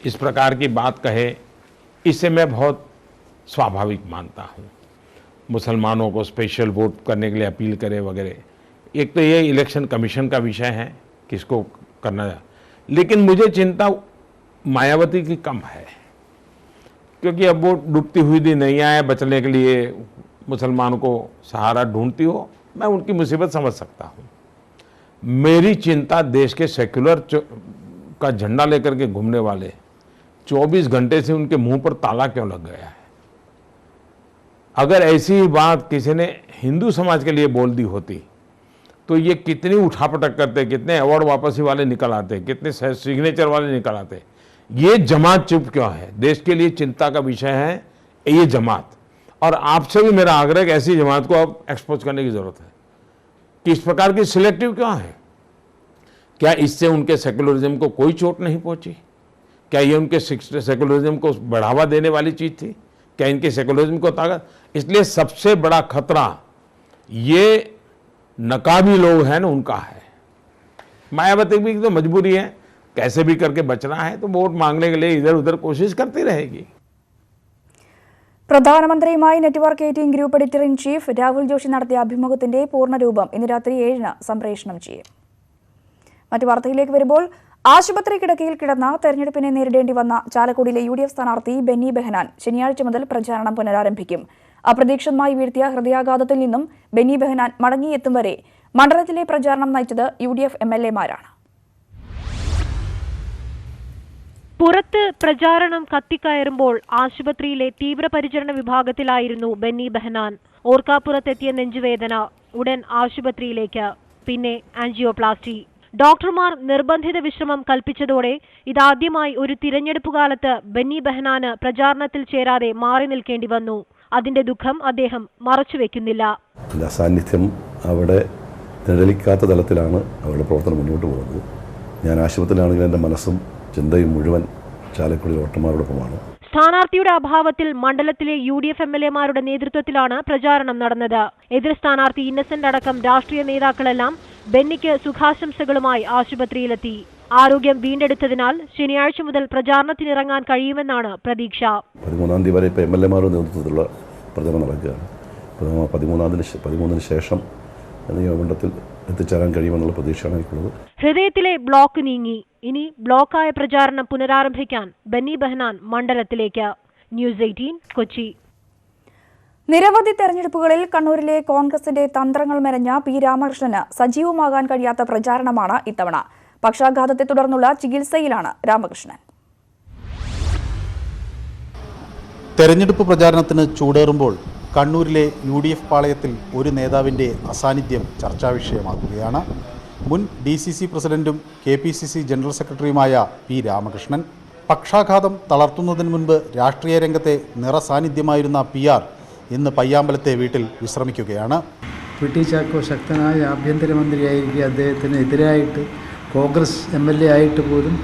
इस प्रकार की बात कहे, इसे मैं बहुत स्वाभाविक मानता हूँ। मुसलमानों को स्पेशल वोट करने के लिए अपील करे वगैरह, एक तो ये इलेक्शन कमीशन का विषय है किसको करना, लेकिन मुझे चिंता मायावती की कम है, क्योंकि अब वो डूबती हुई भी नहीं आए, बचने के लिए मुसलमानों को सहारा ढूंढती हो, मैं उनकी मुसीबत समझ सकता हूँ। मेरी चिंता देश के सेक्युलर का झंडा लेकर के घूमने वाले 24 घंटे से उनके मुंह पर ताला क्यों लग गया है। अगर ऐसी बात किसी ने हिंदू समाज के लिए बोल दी होती तो ये कितनी उठापटक करते, कितने अवार्ड वापसी वाले निकल आते, कितने सिग्नेचर वाले निकल आते। ये जमात चुप क्यों है? देश के लिए चिंता का विषय है ये जमात, और आपसे भी मेरा आग्रह है ऐसी जमात को अब एक्सपोज करने की जरूरत है कि इस प्रकार की सिलेक्टिव क्यों है। क्या इससे उनके सेकुलरिज्म को कोई चोट नहीं पहुंची? क्या ये उनके सेकुलरिज्म को बढ़ावा देने वाली चीज थी? क्या इनके सेकुलरिज्म को ताकत? इसलिए सबसे बड़ा खतरा ये नकाबी लोग हैं ना, उनका है। मायावती की तो मजबूरी है, कैसे भी करके बचना है, तो वोट मांगने के लिए इधर उधर कोशिश करती रहेगी। പ്രധാനമന്ത്രിയുമായി network 18 group editor in chief Rahul Joshi നടത്തിയ അഭിമുഖത്തിന്റെ പൂർണ്ണരൂപം ഇന്ന് രാത്രി 7-ന് സംപ്രേഷണം ചെയ്യും. മറ്റു വാർത്തയിലേക്ക് വരുമ്പോൾ, ആശുപത്രി കിടക്കയിൽ കിടന്ന തെരഞ്ഞെടുപ്പിനെ നേരിടേണ്ടി വന്ന ചാലക്കുടിയിലെ UDF സ്ഥാനാർത്ഥി ബെന്നി ബെഹനാൻ ശനിയാഴ്ച മുതൽ പ്രചാരണം പുനരാരംഭിക്കും. അപ്രതീക്ഷിതമായി വീഴ്ത്തിയ ഹൃദയാഘാതത്തിൽ നിന്നും ബെന്നി ബെഹനാൻ മടങ്ങിയെത്തും വരെ മണ്ഡലത്തിലെ പ്രചാരണം നയിച്ചത് UDF MLA-മാരാണ്. പുറത്ത് പ്രചാരണം കത്തിക്കയറുമ്പോൾ ആശുപത്രിയിലെ തീവ്രപരിചരണ വിഭാഗത്തിലായിരുന്നു ബെന്നി ബെഹനാൻ. ഓർക്കാപ്പുറത്തെത്തിയ നെഞ്ചുവേദന, ഉടൻ ആശുപത്രിയിലേക്ക്, പിന്നെ ആൻജിയോപ്ലാസ്റ്റി. ഡോക്ടർമാർ നിർബന്ധിത വിശ്രമം കൽപ്പിച്ചതോടെ ഇതാദ്യമായി ഒരു തിരഞ്ഞെടുപ്പ് കാലത്ത് ബെന്നി ബെഹനാന് പ്രചാരണത്തിൽ ചേരാതെ മാറി നിൽക്കേണ്ടി വന്നു. അതിന്റെ ദുഃഖം അദ്ദേഹം മറച്ചുവെക്കുന്നില്ല. സാന്നിധ്യം അവിടെ നിഴലിക്കാത്ത തലത്തിലാണ് അവരുടെ പ്രവർത്തനം മുന്നോട്ട് പോകുന്നത്. ഞാൻ ആശുപത്രിയിലാണെങ്കിൽ എൻ്റെ മനസ്സും ചിന്തയും മുഴുവൻ ചാലക്കുടി വോട്ടർമാരോടൊപ്പമാണ്. സ്ഥാനാർത്ഥിയുടെ അഭാവത്തിൽ മണ്ഡലത്തിലെ UDF MLA-മാരുടെ നേതൃത്വത്തിലാണ് പ്രചാരണം നടന്നത്. എതിർ സ്ഥാനാർത്ഥി ഇന്നസെന്റ് അടക്കം രാഷ്ട്രീയ നേതാക്കളെല്ലാം ബെന്നിക്ക് സുഖാശംസകളുമായി ആശുപത്രിയിലെത്തി. ആരോഗ്യം വീണ്ടെടുത്തതിനാൽ ശനിയാഴ്ച മുതൽ പ്രചാരണത്തിനിറങ്ങാൻ കഴിയുമെന്നാണ് പ്രതീക്ഷ. 13-ാം തീയതി വരെ ഇപ്പോൾ MLA-മാരുടെ നേതൃത്വത്തിലുള്ള പ്രചരണം നടക്കുകയാണ്. 13-ന് ശേഷം നിയമമണ്ഡലത്തിൽ എത്തിച്ചേരാൻ കഴിയുമെന്നുള്ള പ്രതീക്ഷയാണ് എനിക്കുള്ളത്. ഹൃദയത്തിലെ ബ്ലോക്ക് നീങ്ങി. ഇനി ബ്ലോക്കായ പ്രചാരണം പുനരാരംഭിക്കാൻ ബെന്നി ബെഹനാൻ മണ്ഡലത്തിലേക്ക്. ന്യൂസ് 18 കൊച്ചി. നിരവധി തെരഞ്ഞെടുപ്പുകളിൽ കണ്ണൂരിലെ കോൺഗ്രസിന്റെ തന്ത്രങ്ങൾ മെനഞ്ഞ പി രാമകൃഷ്ണന് സജീവമാകാൻ കഴിയാത്ത പ്രചാരണമാണ് ഇത്തവണ. പക്ഷാഘാതത്തെ തുടർന്നുള്ള ചികിത്സയിലാണ് രാമകൃഷ്ണൻ. തെരഞ്ഞെടുപ്പ് പ്രചാരണത്തിന് ചൂടേറുമ്പോൾ കണ്ണൂരിലെ UDF പാളയത്തിൽ ഒരു നേതാവിൻ്റെ അസാന്നിധ്യം ചർച്ചാവിഷയമാക്കുകയാണ്. മുൻ DCC പ്രസിഡന്റും KPCC ജനറൽ സെക്രട്ടറിയുമായ പി രാമകൃഷ്ണൻ. പക്ഷാഘാതം തളർത്തുന്നതിന് മുൻപ് രാഷ്ട്രീയ രംഗത്തെ നിറസാന്നിധ്യമായിരുന്ന PR ഇന്ന് പയ്യാമ്പലത്തെ വീട്ടിൽ വിശ്രമിക്കുകയാണ്. PT ചാക്കോ ശക്തനായ ആഭ്യന്തരമന്ത്രിയായിരിക്കെ അദ്ദേഹത്തിന് എതിരായിട്ട് കോൺഗ്രസ് MLA ആയിട്ട് പോലും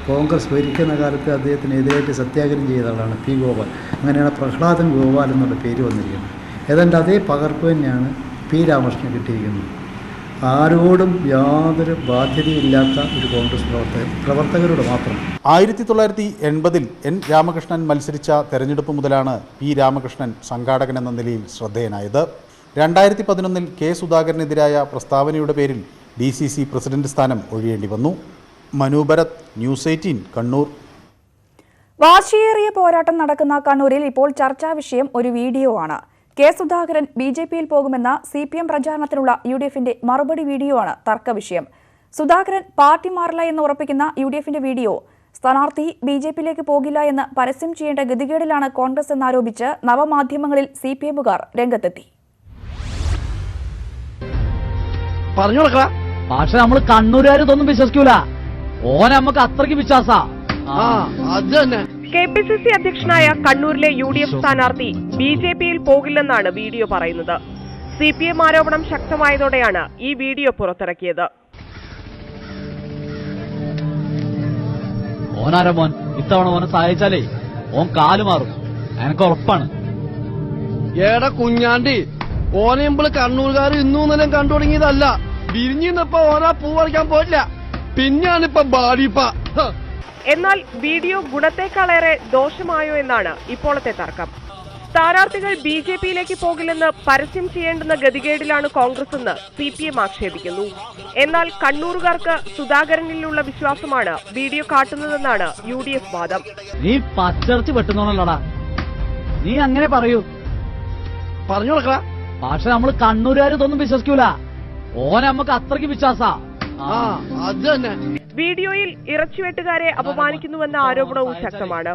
കോൺഗ്രസ് ഭരിക്കുന്ന കാലത്ത് അദ്ദേഹത്തിനെതിരായിട്ട് സത്യാഗ്രഹം ചെയ്ത ആളാണ് P ഗോപാൽ. അങ്ങനെയാണ് പ്രഹ്ലാദൻ ഗോപാൽ എന്നുള്ള പേര് വന്നിരിക്കുന്നത്. ഏതാണ്ട് അതേ പകർപ്പ് തന്നെയാണ് പി രാമകൃഷ്ണൻ കിട്ടിയിരിക്കുന്നത്. ആരോടും യാതൊരു ബാധ്യതയില്ലാത്ത ഒരു കോൺഗ്രസ് പ്രവർത്തകരോട് മാത്രം. 1980-ൽ N രാമകൃഷ്ണൻ മത്സരിച്ച തെരഞ്ഞെടുപ്പ് മുതലാണ് പി രാമകൃഷ്ണൻ സംഘാടകൻ എന്ന നിലയിൽ ശ്രദ്ധേയനായത്. 2011-ൽ K സുധാകരനെതിരായ പ്രസ്താവനയുടെ പേരിൽ DCC പ്രസിഡന്റ് സ്ഥാനം ഒഴിയേണ്ടി വന്നു. മനു ഭരത്, ന്യൂസ് 18 കണ്ണൂർ. വാശിയേറിയ പോരാട്ടം നടക്കുന്ന കണ്ണൂരിൽ ഇപ്പോൾ ചർച്ചാ വിഷയം ഒരു വീഡിയോ ആണ്. K സുധാകരൻ BJPയിൽ പോകുമെന്ന CPM പ്രചാരണത്തിനുള്ള UDFന്റെ മറുപടി വീഡിയോ ആണ് തർക്ക വിഷയം. സുധാകരൻ പാർട്ടി മാറില്ല എന്ന് ഉറപ്പിക്കുന്ന UDFന്റെ വീഡിയോ സ്ഥാനാർത്ഥി BJPയിലേക്ക് പോകില്ല എന്ന് പരസ്യം ചെയ്യേണ്ട ഗതികേടിലാണ് കോൺഗ്രസ് എന്നാരോപിച്ച് നവമാധ്യമങ്ങളിൽ CPMകാർ രംഗത്തെത്തി. പക്ഷെ നമ്മൾ കണ്ണൂരുകാരൊന്നും വിശ്വസിക്കൂല. ഓനെ നമുക്ക് അത്രയ്ക്ക് വിശ്വാസ. KPCC അധ്യക്ഷനായ കണ്ണൂരിലെ UDF സ്ഥാനാർത്ഥി BJPയിൽ പോകില്ലെന്നാണ് വീഡിയോ പറയുന്നത്. CPM ആരോപണം ശക്തമായതോടെയാണ് ഈ വീഡിയോ പുറത്തിറക്കിയത്. ഓനാരോ മോൻ ഇത്തവണ ഓനെ സഹായിച്ചാലേ ഓൻ കാല് മാറും, എനിക്ക് ഉറപ്പാണ്. ഏടാ കുഞ്ഞാണ്ടി, ഓനെയുമ്പോൾ കണ്ണൂർകാർ ഇന്നൂന്നെല്ലാം കണ്ടു തുടങ്ങിയതല്ല. വിരിഞ്ഞിന്നപ്പോ ഓനാ പൂ പറിക്കാൻ പോയില്ല, പിന്നെയാണിപ്പൊ ബാഡിപ്പ. എന്നാൽ വീഡിയോ ഗുണത്തെക്കാളേറെ ദോഷമായോ എന്നാണ് ഇപ്പോഴത്തെ തർക്കം. സ്ഥാനാർത്ഥികൾ BJPയിലേക്ക് പോകില്ലെന്ന് പരസ്യം ചെയ്യേണ്ടുന്ന ഗതികേടിലാണ് കോൺഗ്രസ് എന്ന് CPM ആക്ഷേപിക്കുന്നു. എന്നാൽ കണ്ണൂരുകാർക്ക് സുധാകരനിലുള്ള വിശ്വാസമാണ് വീഡിയോ കാട്ടുന്നതെന്നാണ് UDF വാദം. നീ പച്ചർച്ച് വെട്ടുന്നോണല്ലോടാ, നീ അങ്ങനെ പറയൂ. പറഞ്ഞു കൊടുക്ക. പക്ഷെ നമ്മൾ കണ്ണൂരുകാരൊന്നും വിശ്വസിക്കൂല. ഓനെ നമുക്ക് അത്രയ്ക്ക് വിശ്വാസ. വീഡിയോയിൽ ഇറച്ചിവെട്ടുകാരെ അപമാനിക്കുന്നുവെന്ന ആരോപണവും ശക്തമാണ്.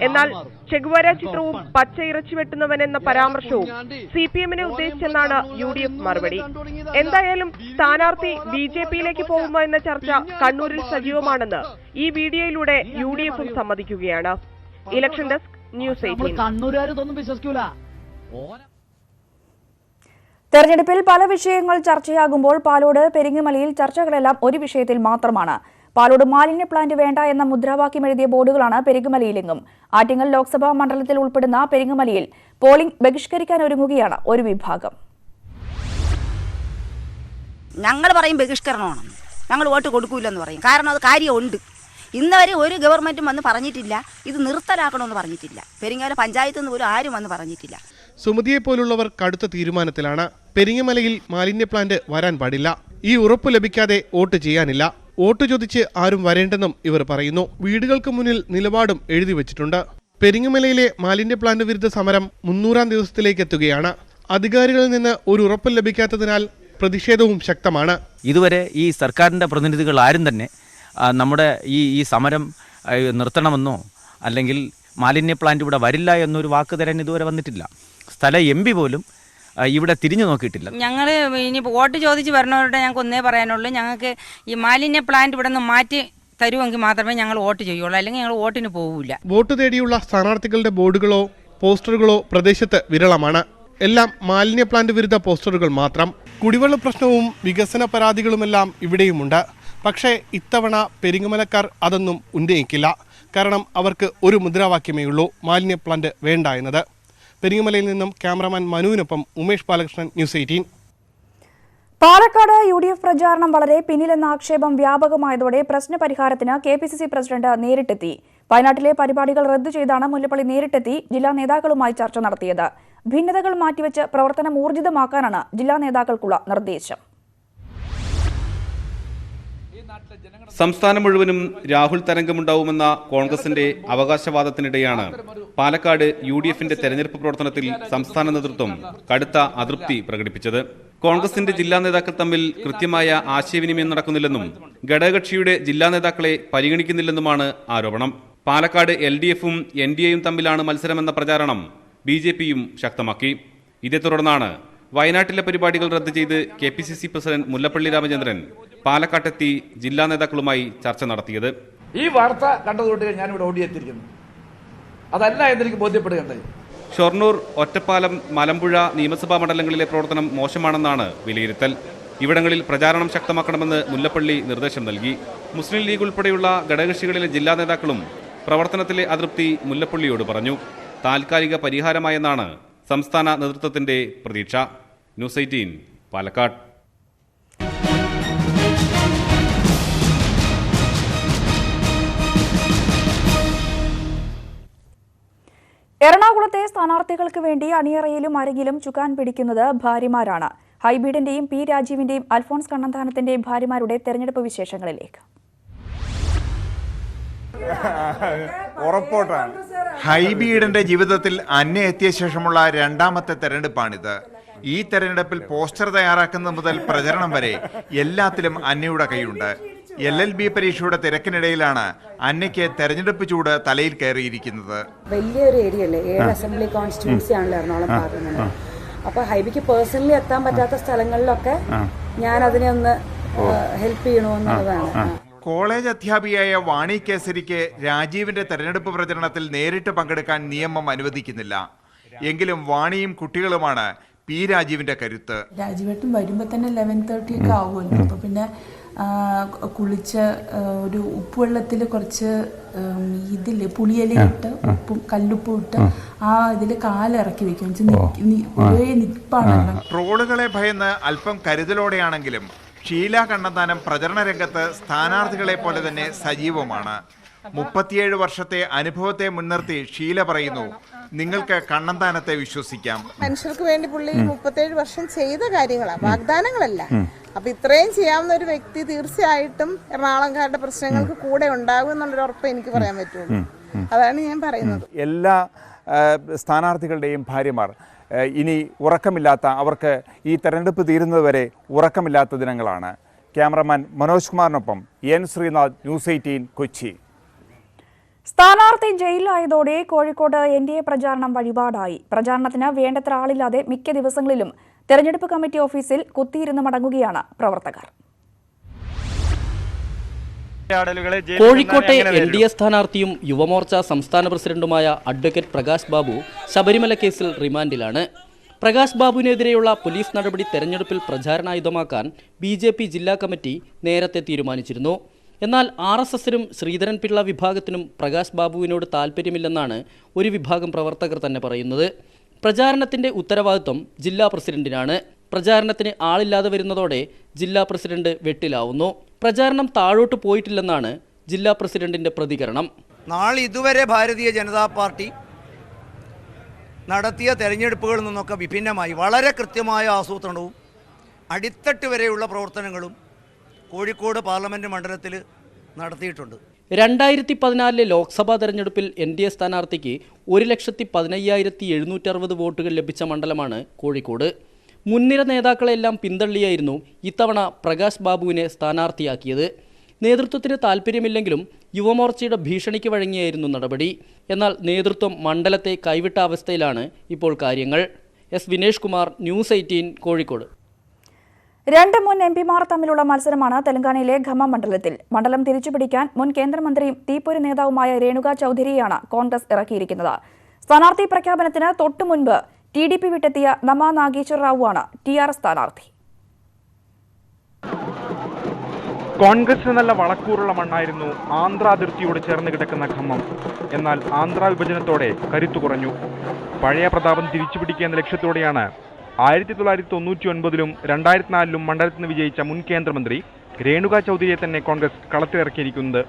എന്നാൽ ചെഗുവേര ചിത്രവും പച്ച ഇറച്ചി വെട്ടുന്നവൻ എന്ന പരാമർശവും CPMനെ ഉദ്ദേശിച്ചെന്നാണ് UDF മറുപടി. എന്തായാലും സ്ഥാനാർത്ഥി BJPയിലേക്ക് പോകുമോ എന്ന ചർച്ച കണ്ണൂരിൽ സജീവമാണെന്ന് ഈ വീഡിയോയിലൂടെ UDFും സമ്മതിക്കുകയാണ്. Election desk, news 18. കണ്ണൂരുകാരൊന്നും വിശ്വസിക്കൂല. തെരഞ്ഞെടുപ്പിൽ പല വിഷയങ്ങൾ ചർച്ചയാകുമ്പോൾ പാലോട് പെരിങ്ങമലയിൽ ചർച്ചകളെല്ലാം ഒരു വിഷയത്തിൽ മാത്രമാണ്. പാലോട് മാലിന്യ പ്ലാന്റ് വേണ്ട എന്ന മുദ്രാവാക്യം എഴുതിയ ബോർഡുകളാണ് പെരിങ്ങമലയിലെങ്ങും. ആറ്റിങ്ങൽ ലോക്സഭാ മണ്ഡലത്തിൽ ഉൾപ്പെടുന്ന പെരിങ്ങമലയിൽ പോളിംഗ് ബഹിഷ്കരിക്കാൻ ഒരുങ്ങുകയാണ് ഒരു വിഭാഗം. ഞങ്ങൾ പറയും ബഹിഷ്കരണമാണ്, ഞങ്ങൾ വോട്ട് കൊടുക്കൂലെന്ന് പറയും. കാരണം അത് കാര്യമുണ്ട്. ഇന്നുവരെ ഒരു ഗവൺമെന്റും വന്ന് പറഞ്ഞിട്ടില്ല ഇത് നിർത്തലാക്കണമെന്ന് പറഞ്ഞിട്ടില്ല. പെരിങ്ങമല പഞ്ചായത്തിൽ നിന്ന് പോലും ആരും വന്ന് പറഞ്ഞിട്ടില്ല. സുമതിയെ പോലുള്ളവർ കടുത്ത തീരുമാനത്തിലാണ്. പെരിങ്ങമലയിൽ മാലിന്യ പ്ലാന്റ് വരാൻ പാടില്ല. ഈ ഉറപ്പ് ലഭിക്കാതെ വോട്ട് ചെയ്യാനില്ല. വോട്ട് ചോദിച്ച് ആരും വരേണ്ടെന്നും ഇവർ പറയുന്നു. വീടുകൾക്ക് മുന്നിൽ നിലപാടും എഴുതി വെച്ചിട്ടുണ്ട്. പെരിങ്ങമലയിലെ മാലിന്യ പ്ലാന്റ് വിരുദ്ധ സമരം 300-ാം ദിവസത്തിലേക്ക് എത്തുകയാണ്. അധികാരികളിൽ നിന്ന് ഒരു ഉറപ്പ് ലഭിക്കാത്തതിനാൽ പ്രതിഷേധവും ശക്തമാണ്. ഇതുവരെ ഈ സർക്കാരിൻ്റെ പ്രതിനിധികൾ ആരും തന്നെ നമ്മുടെ ഈ സമരം നിർത്തണമെന്നോ അല്ലെങ്കിൽ മാലിന്യ പ്ലാന്റ് ഇവിടെ വരില്ല എന്നൊരു വാക്ക് തരാൻ ഇതുവരെ വന്നിട്ടില്ല. സ്ഥല MP പോലും ഇവിടെ തിരിഞ്ഞു നോക്കിയിട്ടില്ല. ഞങ്ങൾ ഇനി വോട്ട് ചോദിച്ച് വരണവരുടെ ഞങ്ങൾക്ക് ഒന്നേ പറയാനുള്ളൂ, ഞങ്ങൾക്ക് ഈ മാലിന്യ പ്ലാന്റ് ഇവിടെ നിന്ന് മാറ്റി തരുമെങ്കിൽ മാത്രമേ ഞങ്ങൾ വോട്ട് ചെയ്യുള്ളൂ, അല്ലെങ്കിൽ ഞങ്ങൾ വോട്ടിന് പോകില്ല. വോട്ട് തേടിയുള്ള സ്ഥാനാർത്ഥികളുടെ ബോർഡുകളോ പോസ്റ്ററുകളോ പ്രദേശത്ത് വിരളമാണ്. എല്ലാം മാലിന്യ പ്ലാന്റ് വിരുദ്ധ പോസ്റ്ററുകൾ മാത്രം. കുടിവെള്ള പ്രശ്നവും വികസന പരാതികളുമെല്ലാം ഇവിടെയുമുണ്ട്. പക്ഷേ ഇത്തവണ പെരിങ്ങമലക്കാർ അതൊന്നും ഉന്നയിക്കില്ല. കാരണം അവർക്ക് ഒരു മുദ്രാവാക്യമേ ഉള്ളൂ, മാലിന്യ പ്ലാന്റ് വേണ്ട എന്നത്. പെരിങ്ങമലയിൽ നിന്നും ക്യാമറമാൻ മനുവിനൊപ്പം ഉമേഷ് ബാലകൃഷ്ണൻ, ന്യൂസ് 18. പാലക്കാട് UDF പ്രചാരണം വളരെ പിന്നിലെന്ന ആക്ഷേപം വ്യാപകമായതോടെ പ്രശ്നപരിഹാരത്തിന് KPCC പ്രസിഡന്റ് നേരിട്ടെത്തി. വയനാട്ടിലെ പരിപാടികൾ റദ്ദു ചെയ്താണ് മുല്ലപ്പള്ളി നേരിട്ടെത്തി ജില്ലാ നേതാക്കളുമായി ചർച്ച നടത്തിയത്. ഭിന്നതകൾ മാറ്റിവെച്ച് പ്രവർത്തനം ഊർജിതമാക്കാനാണ് ജില്ലാ നേതാക്കൾക്കുള്ള നിർദ്ദേശം. സംസ്ഥാനം മുഴുവനും രാഹുൽ തരംഗമുണ്ടാവുമെന്ന കോൺഗ്രസിന്റെ അവകാശവാദത്തിനിടെയാണ് പാലക്കാട് UDFന്റെ തെരഞ്ഞെടുപ്പ് പ്രവർത്തനത്തിൽ സംസ്ഥാന നേതൃത്വം കടുത്ത അതൃപ്തി പ്രകടിപ്പിച്ചത്. കോൺഗ്രസിന്റെ ജില്ലാ നേതാക്കൾ തമ്മിൽ കൃത്യമായ ആശയവിനിമയം നടക്കുന്നില്ലെന്നും ഘടകകക്ഷിയുടെ ജില്ലാ നേതാക്കളെ പരിഗണിക്കുന്നില്ലെന്നുമാണ് ആരോപണം. പാലക്കാട് LDFും NDAയും തമ്മിലാണ് മത്സരമെന്ന പ്രചാരണം BJPയും ശക്തമാക്കി. ഇതേ തുടർന്നാണ് വയനാട്ടിലെ പരിപാടികൾ റദ്ദ് ചെയ്ത് KPCC പ്രസിഡന്റ് മുല്ലപ്പള്ളി രാമചന്ദ്രൻ പാലക്കാട്ടെത്തി ജില്ലാ നേതാക്കളുമായി ചർച്ച നടത്തിയത്. ഈ വാർത്ത കണ്ടതുകൊണ്ട് ഞാനിവിടെ ഓടിയെത്തിയിരിക്കുന്നു. അതല്ല എന്നെനിക്ക് ബോധ്യപ്പെടുകയുണ്ടായി. ഷൊർണൂർ, ഒറ്റപ്പാലം, മലമ്പുഴ നിയമസഭാ മണ്ഡലങ്ങളിലെ പ്രവർത്തനം മോശമാണെന്നാണ് വിലയിരുത്തൽ. ഇവിടങ്ങളിൽ പ്രചാരണം ശക്തമാക്കണമെന്ന് മുല്ലപ്പള്ളി നിർദ്ദേശം നൽകി. മുസ്ലിം ലീഗ് ഉൾപ്പെടെയുള്ള ഘടകകക്ഷികളിലെ ജില്ലാ നേതാക്കളും പ്രവർത്തനത്തിലെ അതൃപ്തി മുല്ലപ്പള്ളിയോട് പറഞ്ഞു. താൽക്കാലിക പരിഹാരമായെന്നാണ് സംസ്ഥാന നേതൃത്വത്തിന്റെ പ്രതീക്ഷ. ന്യൂസ് 18 പാലക്കാട്. എറണാകുളത്തെ സ്ഥാനാർത്ഥികൾക്ക് വേണ്ടി അണിയറയിലും അരങ്ങിലും ചുക്കാൻ പിടിക്കുന്നത് ഭാര്യമാരാണ്. ഹൈബീഡിന്റെയും P രാജീവിന്റെയും അൽഫോൺസ് കണ്ണന്താനത്തിന്റെയും ഭാര്യമാരുടെ തെരഞ്ഞെടുപ്പ് വിശേഷങ്ങളിലേക്ക്. ഹൈബീഡിന്റെ ജീവിതത്തിൽ അന്ന എത്തിയ ശേഷമുള്ള രണ്ടാമത്തെ തെരഞ്ഞെടുപ്പാണിത്. ഈ തെരഞ്ഞെടുപ്പിൽ പോസ്റ്റർ തയ്യാറാക്കുന്നത് മുതൽ പ്രചരണം വരെ എല്ലാത്തിലും അന്നയുടെ കൈയുണ്ട്. LLB പരീക്ഷയുടെ തിരക്കിനിടയിലാണ് അന്നയ്ക്ക് തെരഞ്ഞെടുപ്പ് ചൂട് തലയിൽ കയറിയിരിക്കുന്നത്. വലിയൊരു ഏരിയ അല്ലേ, 7 അസംബ്ലി കോൺസ്റ്റിറ്റ്യൂൻസി ആണല്ലോ എറണാകുളം പാർലമെന്റ്. അപ്പൊ ഹൈബിക്ക് പേഴ്സണലി എത്താൻ പറ്റാത്ത സ്ഥലങ്ങളിലൊക്കെ ഞാൻ അതിനെ ഒന്ന് ഹെൽപ്പ് ചെയ്യണമെന്നുള്ളതാണ്. കോളേജ് അധ്യാപികയായ വാണി കേസരിക്ക് രാജീവിന്റെ തെരഞ്ഞെടുപ്പ് പ്രചരണത്തിൽ നേരിട്ട് പങ്കെടുക്കാൻ നിയമം അനുവദിക്കുന്നില്ല. എങ്കിലും വാണിയും കുട്ടികളുമാണ് P രാജീവിന്റെ കരുത്ത്. രാജീവേട്ടൻ വരുമ്പോ തന്നെ 11:30 ഒക്കെ ആവുമല്ലോ. അപ്പൊ പിന്നെ കുളിച്ച് ഒരു ഉപ്പുവെള്ളത്തിൽ കുറച്ച് ഇതില് പുളിയില ഇട്ട് ഉപ്പും കല്ലുപ്പും ഇട്ട് ആ ഇതില് കാലിറക്കി വെക്കും. നിപ്പാണല്ലോ. ട്രോളുകളെ ഭയന്ന് അല്പം കരുതലോടെയാണെങ്കിലും ഷീല കണ്ണന്താനം പ്രചരണ രംഗത്ത് സ്ഥാനാർത്ഥികളെ പോലെ തന്നെ സജീവമാണ്. 37 വർഷത്തെ അനുഭവത്തെ മുൻനിർത്തി ഷീല പറയുന്നു, നിങ്ങൾക്ക് കണ്ണന്താനത്തെ വിശ്വസിക്കാം. മനുഷ്യർക്ക് വേണ്ടി പുള്ളി 37 വർഷം ചെയ്ത കാര്യങ്ങളാണ്, വാഗ്ദാനങ്ങളല്ല. അപ്പൊ ഇത്രയും ചെയ്യാവുന്ന ഒരു വ്യക്തി തീർച്ചയായിട്ടും എറണാകുളംകാരുടെ പ്രശ്നങ്ങൾക്ക് കൂടെ ഉണ്ടാകും എന്നുള്ളൊരു ഉറപ്പ് എനിക്ക് പറയാൻ പറ്റുള്ളൂ. അതാണ് ഞാൻ പറയുന്നത്. എല്ലാ സ്ഥാനാർത്ഥികളുടെയും ഭാര്യമാർ ഇനി ഉറക്കമില്ലാത്ത, അവർക്ക് ഈ തെരഞ്ഞെടുപ്പ് തീരുന്നതുവരെ ഉറക്കമില്ലാത്ത ദിനങ്ങളാണ്. ക്യാമറമാൻ മനോജ് കുമാറിനൊപ്പം N ശ്രീനാഥ്, ന്യൂസ് 18 കൊച്ചി. സ്ഥാനാർത്ഥി ജയിലിലായതോടെ കോഴിക്കോട് NDA പ്രചാരണം വഴിപാടായി. പ്രചാരണത്തിന് വേണ്ടത്ര ആളില്ലാതെ മിക്ക ദിവസങ്ങളിലും തെരഞ്ഞെടുപ്പ് കമ്മിറ്റി ഓഫീസിൽ കുത്തിയിരുന്ന് മടങ്ങുകയാണ് പ്രവർത്തകർ. കോഴിക്കോട്ടെ NDA സ്ഥാനാർത്ഥിയും യുവമോർച്ച സംസ്ഥാന പ്രസിഡന്റുമായ അഡ്വക്കേറ്റ് പ്രകാശ് ബാബു ശബരിമല കേസിൽ റിമാൻഡിലാണ്. പ്രകാശ് ബാബുവിനെതിരെയുള്ള പോലീസ് നടപടി തെരഞ്ഞെടുപ്പിൽ പ്രചാരണായുധമാക്കാൻ BJP ജില്ലാ കമ്മിറ്റി നേരത്തെ തീരുമാനിച്ചിരുന്നു. എന്നാൽ RSSനും ശ്രീധരൻപിള്ള വിഭാഗത്തിനും പ്രകാശ് ബാബുവിനോട് താൽപ്പര്യമില്ലെന്നാണ് ഒരു വിഭാഗം പ്രവർത്തകർ തന്നെ പറയുന്നത്. പ്രചാരണത്തിന്റെ ഉത്തരവാദിത്വം ജില്ലാ പ്രസിഡന്റിനാണ്. പ്രചാരണത്തിന് ആളില്ലാതെ വരുന്നതോടെ ജില്ലാ പ്രസിഡന്റ് വെട്ടിലാവുന്നു. പ്രചാരണം താഴോട്ട് പോയിട്ടില്ലെന്നാണ് ജില്ലാ പ്രസിഡന്റിന്റെ പ്രതികരണം. നാളെ ഇതുവരെ ഭാരതീയ ജനതാ പാർട്ടി നടത്തിയ തെരഞ്ഞെടുപ്പുകളിൽ നിന്നൊക്കെ വിഭിന്നമായി വളരെ കൃത്യമായ ആസൂത്രണവും അടിത്തട്ട് വരെയുള്ള പ്രവർത്തനങ്ങളും കോഴിക്കോട് പാർലമെന്റ് മണ്ഡലത്തിൽ നടത്തിയിട്ടുണ്ട്. 2014 ലോക്സഭാ തെരഞ്ഞെടുപ്പിൽ NDA സ്ഥാനാർത്ഥിക്ക് 1,15,760 വോട്ടുകൾ ലഭിച്ച മണ്ഡലമാണ് കോഴിക്കോട്. മുൻനിര നേതാക്കളെല്ലാം പിന്തള്ളിയായിരുന്നു ഇത്തവണ പ്രകാശ് ബാബുവിനെ സ്ഥാനാർത്ഥിയാക്കിയത്. നേതൃത്വത്തിന് താൽപ്പര്യമില്ലെങ്കിലും യുവമോർച്ചയുടെ ഭീഷണിക്ക് വഴങ്ങിയായിരുന്നു നടപടി. എന്നാൽ നേതൃത്വം മണ്ഡലത്തെ കൈവിട്ട അവസ്ഥയിലാണ് ഇപ്പോൾ കാര്യങ്ങൾ. S Vinesh Kumar, news 18 Kozhikode. 2 മുൻ MPമാർ തമ്മിലുള്ള മത്സരമാണ് തെലങ്കാനയിലെ ഖമ്മ മണ്ഡലത്തിൽ. മണ്ഡലം തിരിച്ചുപിടിക്കാൻ മുൻ കേന്ദ്രമന്ത്രിയും തീപ്പൊരി നേതാവുമായ രേണുക ചൌധരിയെയാണ് കോൺഗ്രസ് ഇറക്കിയിരിക്കുന്നത്. സ്ഥാനാർത്ഥി പ്രഖ്യാപനത്തിന് തൊട്ടു മുൻപ് TDP വിട്ടെത്തിയ നമ നാഗേശ്വര റാവുവാണ് TRS സ്ഥാനാർത്ഥി. കോൺഗ്രസിന് നല്ല വളക്കൂറുള്ള മണ്ണായിരുന്നു ആന്ധ്ര അതിർത്തിയോട് ചേർന്ന് കിടക്കുന്ന ഖമ്മം. എന്നാൽ ആന്ധ്ര വിഭജനത്തോടെ കരുത്തു കുറഞ്ഞു. പഴയ പ്രതാപം തിരിച്ചുപിടിക്കുക എന്ന ലക്ഷ്യത്തോടെയാണ് 1999-ലും 2004-ലും മണ്ഡലത്തിൽ നിന്ന് വിജയിച്ച മുൻ കേന്ദ്രമന്ത്രി രേണുക ചൗധരിയെ തന്നെ കോൺഗ്രസ് കളത്തിലിറക്കിയിരിക്കുന്നത്.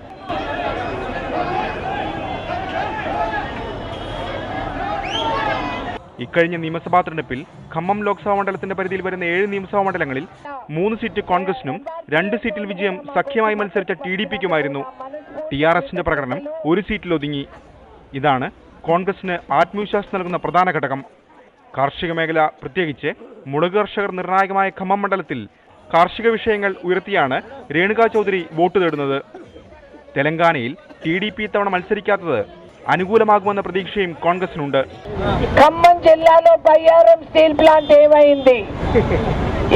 ഇക്കഴിഞ്ഞ നിയമസഭാ തെരഞ്ഞെടുപ്പിൽ ഖമ്മം ലോക്സഭാ മണ്ഡലത്തിന്റെ പരിധിയിൽ വരുന്ന 7 നിയമസഭാ മണ്ഡലങ്ങളിൽ 3 സീറ്റ് കോൺഗ്രസിനും 2 സീറ്റിൽ വിജയം സഖ്യമായി മത്സരിച്ച TDPക്കുമായിരുന്നു. TRSന്റെ പ്രകടനം 1 സീറ്റിൽ ഒതുങ്ങി. ഇതാണ് കോൺഗ്രസിന് ആത്മവിശ്വാസം നൽകുന്ന പ്രധാന ഘടകം. കാർഷിക മേഖല, പ്രത്യേകിച്ച് മുളക് കർഷകർ നിർണായകമായ ഖമ്മം മണ്ഡലത്തിൽ കാർഷിക വിഷയങ്ങൾ ഉയർത്തിയാണ് രേണുക ചൗധരി വോട്ട് തേടുന്നത്. തെലങ്കാനയിൽ TDP ഇത്തവണ മത്സരിക്കാത്തത് అనుకూలమాగుమన్న ప్రతీక్షയും కాంగ్రెస్నుంది. ఖమ్మం జిల్లాలో బయ్యారం స్టీల్ ప్లాంట్ ఏమైంది?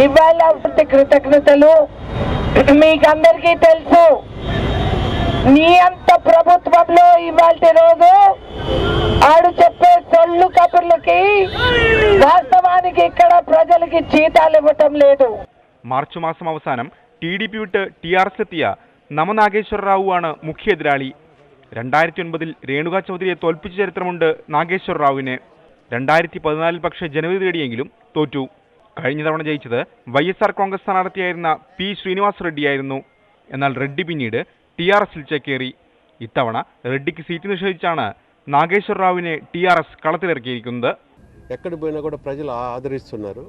ఇవాళ కృతజ్ఞతలు మీకందరికీ తెలుసు. నీ అంత ప్రభుత్వంలో ఇవాల్టి రోజు ఆడు చెప్పే సొల్లు కబుర్లకి వాస్తవానికి ఇక్కడ ప్రజలకి జీతాలు ఇవ్వటం లేదు. മാർച്ച് മാസം അവസാനം TDP വിട്ട് TRSലെത്തിയ നമനാഗേശ്വരറാവു ആണ് മുഖ്യ എതിരാളി. 2009-ൽ രേണുക ചൗധരിയെ തോൽപ്പിച്ച ചരിത്രമുണ്ട് നാഗേശ്വർ റാവുവിന്. 2014-ൽ പക്ഷേ ജനവിധി തേടിയെങ്കിലും തോറ്റു. കഴിഞ്ഞ തവണ ജയിച്ചത് YSR കോൺഗ്രസ് സ്ഥാനാർത്ഥിയായിരുന്ന P. ശ്രീനിവാസ് റെഡ്ഡിയായിരുന്നു. എന്നാൽ റെഡ്ഡി പിന്നീട് TRSൽ ചേക്കേറി. ഇത്തവണ റെഡ്ഡിക്ക് సీటు నిషేధించాണ് నాగేశ్వర రావుని TRS കളത്തിലിറക്കിയിരിക്കുന്നത്. ఎక్కడ పోయినా కూడా ప్రజలు ఆదరిస్తున్నారు.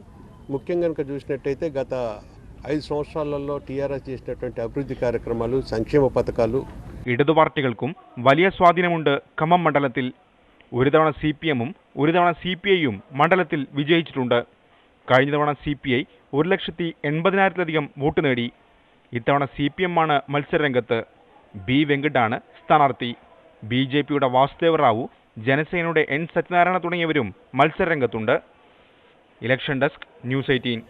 ముఖ్యంగా కనుక చూసినట్టయితే గత 5 సంవత్సరాలలో TRS చేసినటువంటి అభివృద్ధి కార్యక్రమాలు, సంక్షేమ పథకాలు. ഇടതു പാർട്ടികൾക്കും വലിയ സ്വാധീനമുണ്ട് ഖമ്മം മണ്ഡലത്തിൽ. ഒരു തവണ CPMഉം ഒരു തവണ CPIയും മണ്ഡലത്തിൽ വിജയിച്ചിട്ടുണ്ട്. കഴിഞ്ഞ തവണ CPI 1,80,000-ലധികം വോട്ട് നേടി. ഇത്തവണ CPM ആണ് മത്സരരംഗത്ത്. B. വെങ്കട്ടാണ് സ്ഥാനാർത്ഥി. BJPയുടെ വാസുദേവ റാവു, ജനസേനയുടെ N. സത്യനാരായണ തുടങ്ങിയവരും മത്സരരംഗത്തുണ്ട്. Election desk, news 18.